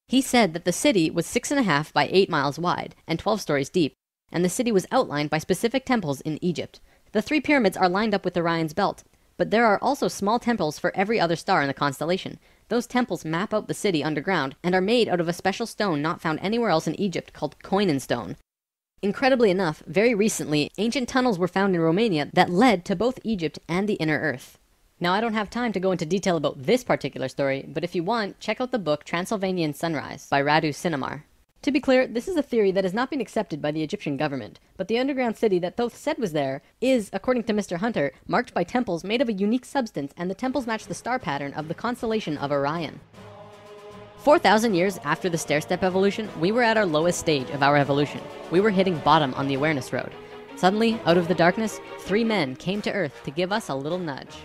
He said that the city was 6.5 by 8 miles wide and 12 stories deep, and the city was outlined by specific temples in Egypt. The 3 pyramids are lined up with Orion's belt, but there are also small temples for every other star in the constellation. Those temples map out the city underground and are made out of a special stone not found anywhere else in Egypt called Koinen stone. Incredibly enough, very recently, ancient tunnels were found in Romania that led to both Egypt and the inner earth. Now, I don't have time to go into detail about this particular story, but if you want, check out the book Transylvanian Sunrise by Radu Sinamar. To be clear, this is a theory that has not been accepted by the Egyptian government, but the underground city that Thoth said was there is, according to Mr. Hunter, marked by temples made of a unique substance, and the temples match the star pattern of the constellation of Orion. 4,000 years after the stair-step evolution, we were at our lowest stage of our evolution. We were hitting bottom on the awareness road. Suddenly, out of the darkness, 3 men came to Earth to give us a little nudge.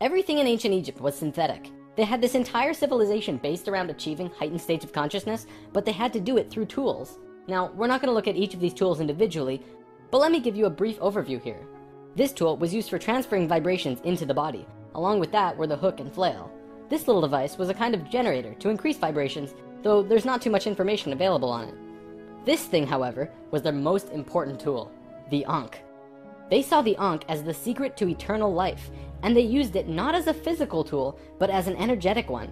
Everything in ancient Egypt was synthetic. They had this entire civilization based around achieving heightened states of consciousness, but they had to do it through tools. Now, we're not going to look at each of these tools individually, but let me give you a brief overview here. This tool was used for transferring vibrations into the body. Along with that were the hook and flail. This little device was a kind of generator to increase vibrations, though there's not too much information available on it. This thing, however, was their most important tool, the Ankh. They saw the Ankh as the secret to eternal life, and they used it not as a physical tool, but as an energetic one.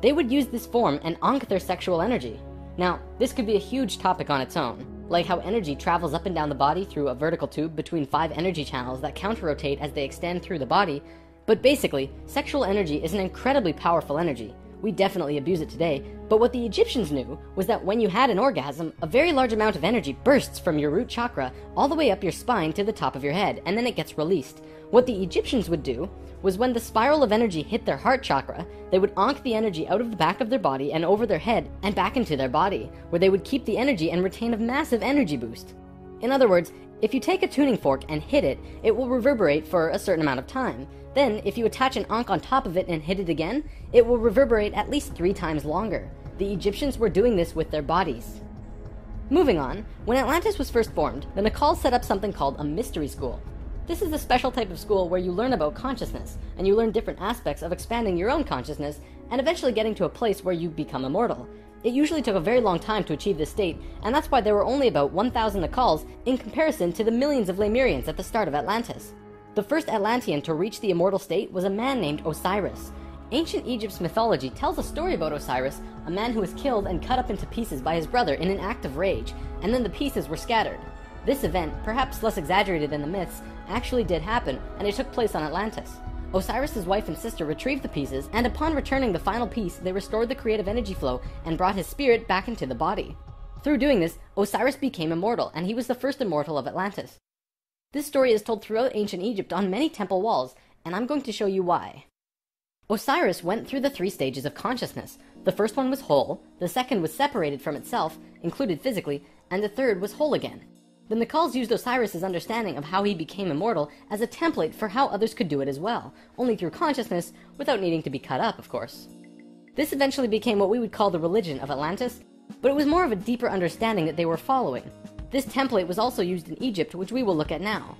They would use this form and Ankh their sexual energy. Now, this could be a huge topic on its own, like how energy travels up and down the body through a vertical tube between 5 energy channels that counter-rotate as they extend through the body. But basically, sexual energy is an incredibly powerful energy. We definitely abuse it today, but what the Egyptians knew was that when you had an orgasm, a very large amount of energy bursts from your root chakra all the way up your spine to the top of your head, and then it gets released. What the Egyptians would do was when the spiral of energy hit their heart chakra, they would onk the energy out of the back of their body and over their head and back into their body, where they would keep the energy and retain a massive energy boost. In other words, if you take a tuning fork and hit it, it will reverberate for a certain amount of time. Then, if you attach an onk on top of it and hit it again, it will reverberate at least 3 times longer. The Egyptians were doing this with their bodies. Moving on, when Atlantis was first formed, the Nacals set up something called a mystery school. This is a special type of school where you learn about consciousness, and you learn different aspects of expanding your own consciousness, and eventually getting to a place where you become immortal. It usually took a very long time to achieve this state, and that's why there were only about 1,000 Nacals in comparison to the millions of Lemurians at the start of Atlantis. The first Atlantean to reach the immortal state was a man named Osiris. Ancient Egypt's mythology tells a story about Osiris, a man who was killed and cut up into pieces by his brother in an act of rage, and then the pieces were scattered. This event, perhaps less exaggerated than the myths, actually did happen, and it took place on Atlantis. Osiris's wife and sister retrieved the pieces, and upon returning the final piece, they restored the creative energy flow and brought his spirit back into the body. Through doing this, Osiris became immortal, and he was the first immortal of Atlantis. This story is told throughout ancient Egypt on many temple walls, and I'm going to show you why. Osiris went through the 3 stages of consciousness. The first one was whole, the second was separated from itself, included physically, and the third was whole again. The Nacals used Osiris's understanding of how he became immortal as a template for how others could do it as well, only through consciousness, without needing to be cut up, of course. This eventually became what we would call the religion of Atlantis, but it was more of a deeper understanding that they were following. This template was also used in Egypt, which we will look at now.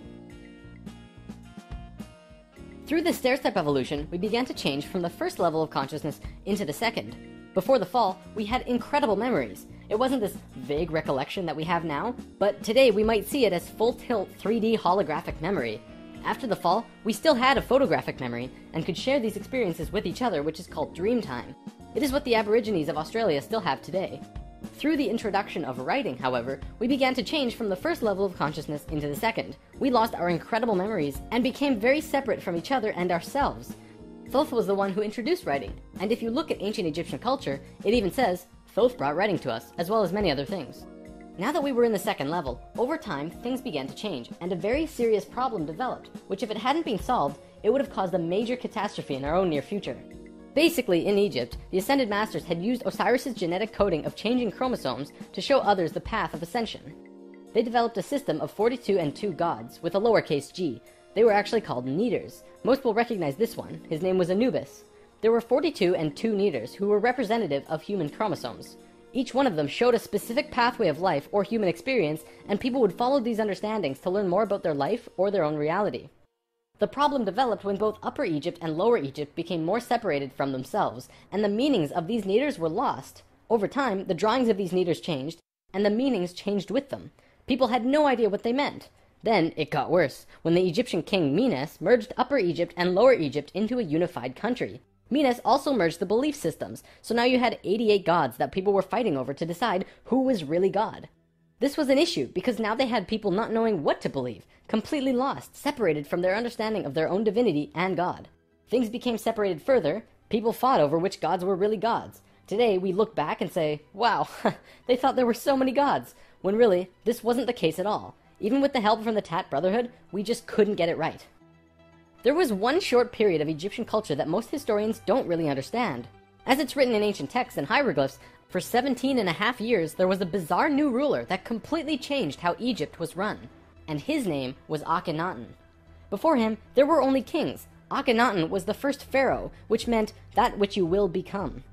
Through this stair-step evolution, we began to change from the first level of consciousness into the second. Before the fall, we had incredible memories. It wasn't this vague recollection that we have now, but today we might see it as full-tilt 3D holographic memory. After the fall, we still had a photographic memory, and could share these experiences with each other, which is called dream time. It is what the Aborigines of Australia still have today. Through the introduction of writing, however, we began to change from the first level of consciousness into the second. We lost our incredible memories, and became very separate from each other and ourselves. Thoth was the one who introduced writing, and if you look at ancient Egyptian culture, it even says, Thoth brought writing to us, as well as many other things. Now that we were in the second level, over time, things began to change, and a very serious problem developed, which if it hadn't been solved, it would have caused a major catastrophe in our own near future. Basically, in Egypt, the Ascended Masters had used Osiris's genetic coding of changing chromosomes to show others the path of ascension. They developed a system of 42 and 2 gods, with a lowercase g. They were actually called Neters. Most will recognize this one. His name was Anubis. There were 42 and 2 Neters who were representative of human chromosomes. Each one of them showed a specific pathway of life or human experience, and people would follow these understandings to learn more about their life or their own reality. The problem developed when both Upper Egypt and Lower Egypt became more separated from themselves, and the meanings of these Neters were lost. Over time, the drawings of these Neters changed, and the meanings changed with them. People had no idea what they meant. Then it got worse, when the Egyptian king Menes merged Upper Egypt and Lower Egypt into a unified country. Menes also merged the belief systems, so now you had 88 gods that people were fighting over to decide who was really God. This was an issue, because now they had people not knowing what to believe, completely lost, separated from their understanding of their own divinity and God. Things became separated further, people fought over which gods were really gods. Today, we look back and say, wow, they thought there were so many gods, when really, this wasn't the case at all. Even with the help from the Tat Brotherhood, we just couldn't get it right. There was one short period of Egyptian culture that most historians don't really understand. As it's written in ancient texts and hieroglyphs, for 17.5 years, there was a bizarre new ruler that completely changed how Egypt was run, and his name was Akhenaten. Before him, there were only kings. Akhenaten was the first pharaoh, which meant that which you will become.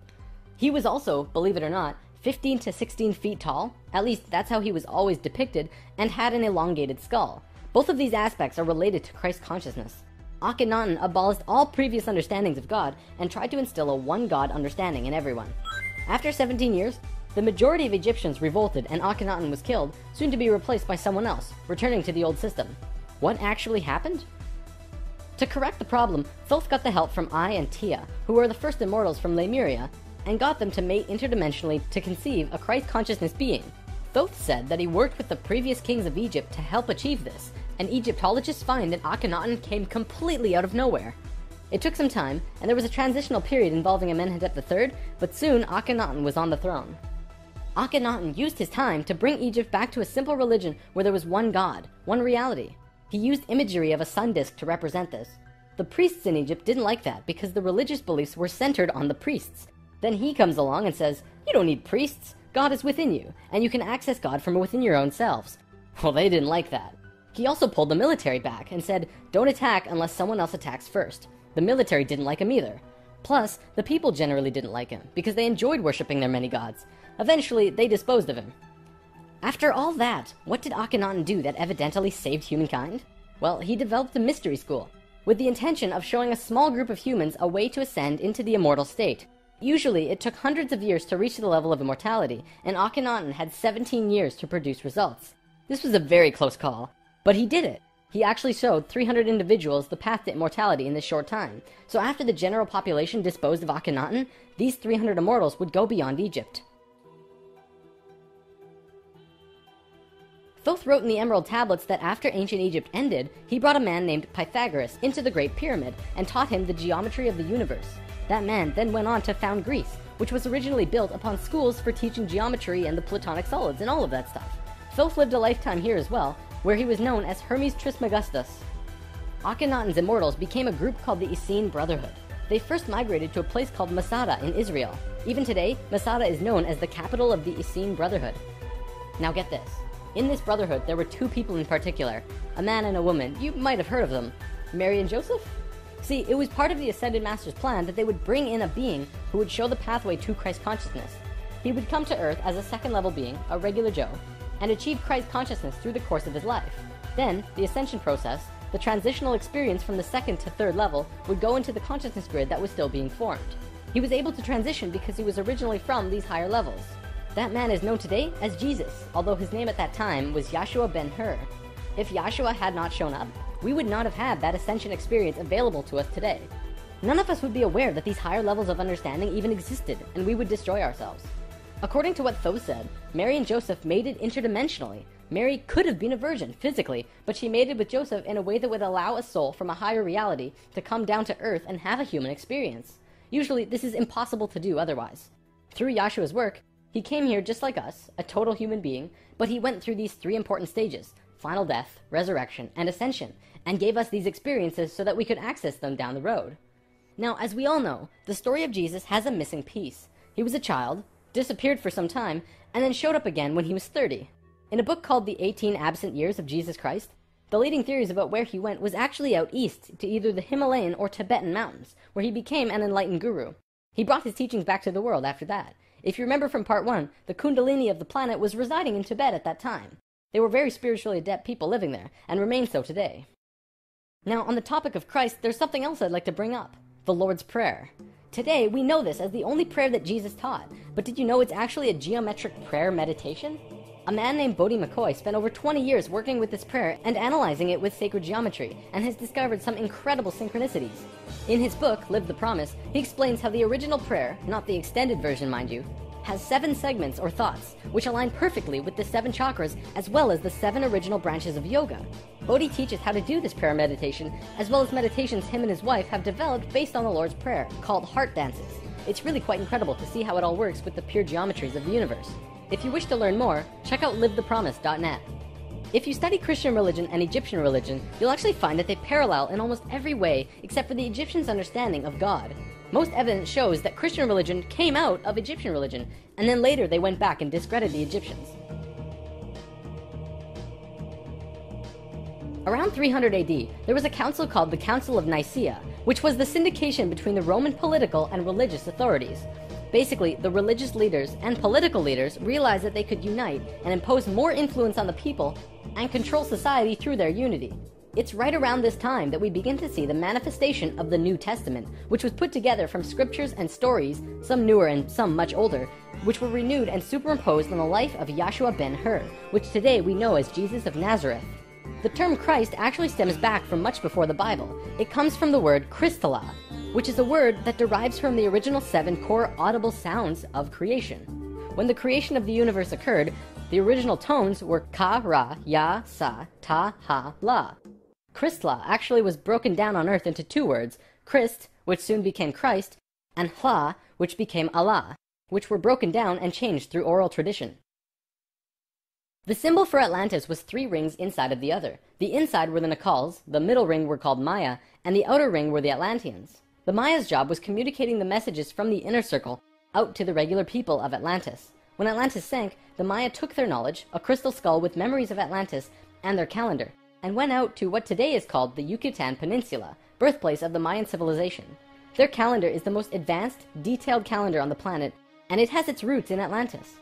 He was also, believe it or not, 15 to 16 feet tall, at least that's how he was always depicted, and had an elongated skull. Both of these aspects are related to Christ consciousness. Akhenaten abolished all previous understandings of God and tried to instill a one-God understanding in everyone. After 17 years, the majority of Egyptians revolted and Akhenaten was killed, soon to be replaced by someone else, returning to the old system. What actually happened? To correct the problem, Thoth got the help from Ai and Tia, who were the first immortals from Lemuria, and got them to mate interdimensionally to conceive a Christ consciousness being. Thoth said that he worked with the previous kings of Egypt to help achieve this, and Egyptologists find that Akhenaten came completely out of nowhere. It took some time, and there was a transitional period involving Amenhotep III, but soon Akhenaten was on the throne. Akhenaten used his time to bring Egypt back to a simple religion where there was one god, one reality. He used imagery of a sun disk to represent this. The priests in Egypt didn't like that because the religious beliefs were centered on the priests. Then he comes along and says, "You don't need priests. God is within you, and you can access God from within your own selves." Well, they didn't like that. He also pulled the military back and said, "Don't attack unless someone else attacks first." The military didn't like him either. Plus, the people generally didn't like him because they enjoyed worshipping their many gods. Eventually, they disposed of him. After all that, what did Akhenaten do that evidently saved humankind? Well, he developed a mystery school, with the intention of showing a small group of humans a way to ascend into the immortal state. Usually, it took hundreds of years to reach the level of immortality, and Akhenaten had 17 years to produce results. This was a very close call, but he did it. He actually showed 300 individuals the path to immortality in this short time. So after the general population disposed of Akhenaten, these 300 immortals would go beyond Egypt. Thoth wrote in the Emerald Tablets that after ancient Egypt ended, he brought a man named Pythagoras into the Great Pyramid and taught him the geometry of the universe. That man then went on to found Greece, which was originally built upon schools for teaching geometry and the Platonic solids and all of that stuff. Thoth lived a lifetime here as well, where he was known as Hermes Trismegistus. Akhenaten's immortals became a group called the Essene Brotherhood. They first migrated to a place called Masada in Israel. Even today, Masada is known as the capital of the Essene Brotherhood. Now get this. In this brotherhood, there were two people in particular, a man and a woman. You might have heard of them. Mary and Joseph? See, it was part of the Ascended Master's plan that they would bring in a being who would show the pathway to Christ consciousness. He would come to Earth as a second-level being, a regular Joe, and achieve Christ consciousness through the course of his life. Then, the ascension process, the transitional experience from the second to third level, would go into the consciousness grid that was still being formed. He was able to transition because he was originally from these higher levels. That man is known today as Jesus, although his name at that time was Yahshua ben Hur. If Yahshua had not shown up, we would not have had that ascension experience available to us today. None of us would be aware that these higher levels of understanding even existed, and we would destroy ourselves. According to what Thoth said, Mary and Joseph mated interdimensionally. Mary could have been a virgin, physically, but she mated with Joseph in a way that would allow a soul from a higher reality to come down to Earth and have a human experience. Usually, this is impossible to do otherwise. Through Yahshua's work, he came here just like us, a total human being, but he went through these three important stages: final death, resurrection, and ascension, and gave us these experiences so that we could access them down the road. Now, as we all know, the story of Jesus has a missing piece. He was a child, disappeared for some time, and then showed up again when he was 30. In a book called The 18 Absent Years of Jesus Christ, the leading theories about where he went was actually out east to either the Himalayan or Tibetan mountains, where he became an enlightened guru. He brought his teachings back to the world after that. If you remember from part 1, the Kundalini of the planet was residing in Tibet at that time. They were very spiritually adept people living there, and remain so today. Now, on the topic of Christ, there's something else I'd like to bring up: the Lord's Prayer. Today, we know this as the only prayer that Jesus taught, but did you know it's actually a geometric prayer meditation? A man named Bodhi McCoy spent over 20 years working with this prayer and analyzing it with sacred geometry, and has discovered some incredible synchronicities. In his book, Live the Promise, he explains how the original prayer, not the extended version mind you, has 7 segments or thoughts, which align perfectly with the 7 chakras as well as the 7 original branches of yoga. Bodhi teaches how to do this prayer meditation, as well as meditations him and his wife have developed based on the Lord's Prayer, called heart dances. It's really quite incredible to see how it all works with the pure geometries of the universe. If you wish to learn more, check out livethepromise.net. If you study Christian religion and Egyptian religion, you'll actually find that they parallel in almost every way except for the Egyptians' understanding of God. Most evidence shows that Christian religion came out of Egyptian religion, and then later they went back and discredited the Egyptians. Around 300 AD, there was a council called the Council of Nicaea, which was the syndication between the Roman political and religious authorities. Basically, the religious leaders and political leaders realized that they could unite and impose more influence on the people and control society through their unity. It's right around this time that we begin to see the manifestation of the New Testament, which was put together from scriptures and stories, some newer and some much older, which were renewed and superimposed on the life of Yahshua ben Hur, which today we know as Jesus of Nazareth. The term Christ actually stems back from much before the Bible. It comes from the word Christala, which is a word that derives from the original 7 core audible sounds of creation. When the creation of the universe occurred, the original tones were ka, ra, ya, sa, ta, ha, la. Christla actually was broken down on Earth into 2 words, Christ, which soon became Christ, and Hla, which became Allah, which were broken down and changed through oral tradition. The symbol for Atlantis was 3 rings inside of the other. The inside were the Nacals, the middle ring were called Maya, and the outer ring were the Atlanteans. The Maya's job was communicating the messages from the inner circle out to the regular people of Atlantis. When Atlantis sank, the Maya took their knowledge, a crystal skull with memories of Atlantis, and their calendar, and went out to what today is called the Yucatan Peninsula, birthplace of the Mayan civilization. Their calendar is the most advanced, detailed calendar on the planet, and it has its roots in Atlantis.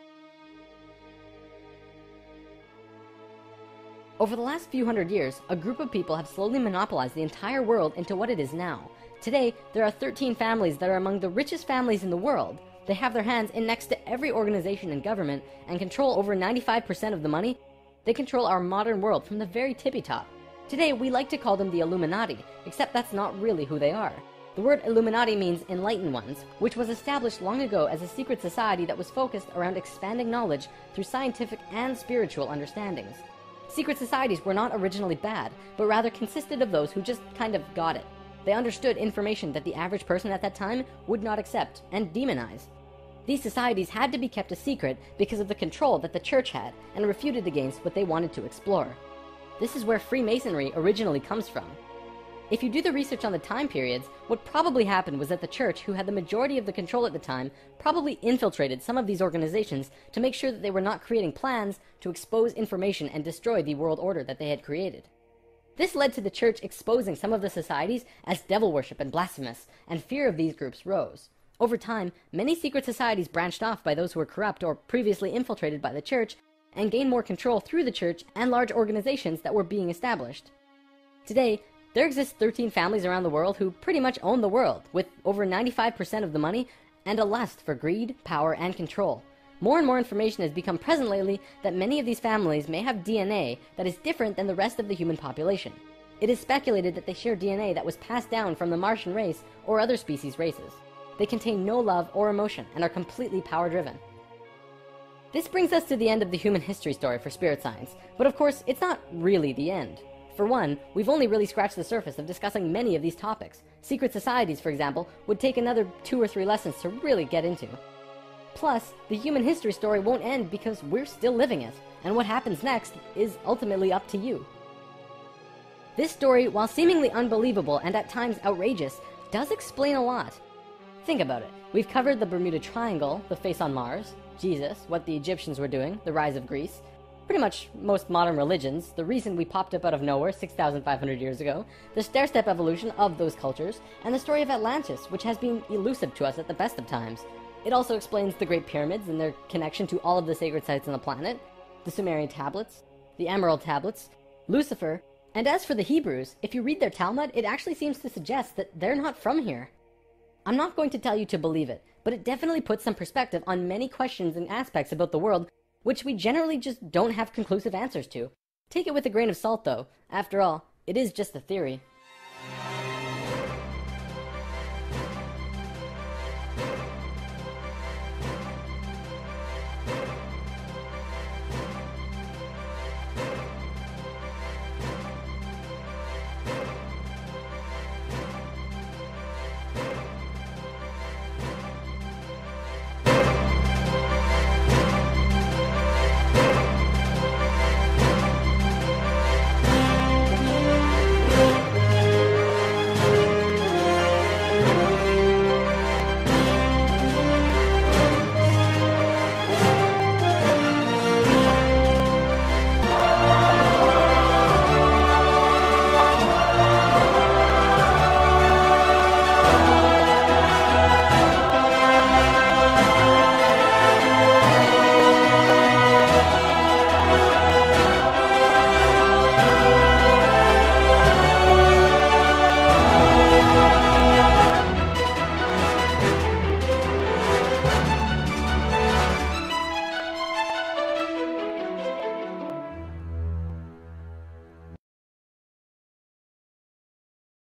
Over the last few hundred years, a group of people have slowly monopolized the entire world into what it is now. Today, there are 13 families that are among the richest families in the world. They have their hands in next to every organization and government and control over 95% of the money. They control our modern world from the very tippy top. Today, we like to call them the Illuminati, except that's not really who they are. The word Illuminati means enlightened ones, which was established long ago as a secret society that was focused around expanding knowledge through scientific and spiritual understandings. Secret societies were not originally bad, but rather consisted of those who just kind of got it. They understood information that the average person at that time would not accept and demonize. These societies had to be kept a secret because of the control that the church had and refuted against what they wanted to explore. This is where Freemasonry originally comes from. If you do the research on the time periods, what probably happened was that the church, who had the majority of the control at the time, probably infiltrated some of these organizations to make sure that they were not creating plans to expose information and destroy the world order that they had created. This led to the church exposing some of the societies as devil worship and blasphemous, and fear of these groups rose. Over time, many secret societies branched off by those who were corrupt or previously infiltrated by the church, and gained more control through the church and large organizations that were being established. Today, there exist 13 families around the world who pretty much own the world, with over 95% of the money and a lust for greed, power, and control. More and more information has become present lately that many of these families may have DNA that is different than the rest of the human population. It is speculated that they share DNA that was passed down from the Martian race or other species races. They contain no love or emotion and are completely power-driven. This brings us to the end of the human history story for spirit science, but of course, it's not really the end. For one, we've only really scratched the surface of discussing many of these topics. Secret societies, for example, would take another 2 or 3 lessons to really get into. Plus, the human history story won't end because we're still living it, and what happens next is ultimately up to you. This story, while seemingly unbelievable and at times outrageous, does explain a lot. Think about it. We've covered the Bermuda Triangle, the face on Mars, Jesus, what the Egyptians were doing, the rise of Greece, pretty much most modern religions, the reason we popped up out of nowhere 6,500 years ago, the stair-step evolution of those cultures, and the story of Atlantis, which has been elusive to us at the best of times. It also explains the Great Pyramids and their connection to all of the sacred sites on the planet, the Sumerian tablets, the Emerald tablets, Lucifer, and as for the Hebrews, if you read their Talmud, it actually seems to suggest that they're not from here. I'm not going to tell you to believe it, but it definitely puts some perspective on many questions and aspects about the world which we generally just don't have conclusive answers to. Take it with a grain of salt, though. After all, it is just a theory.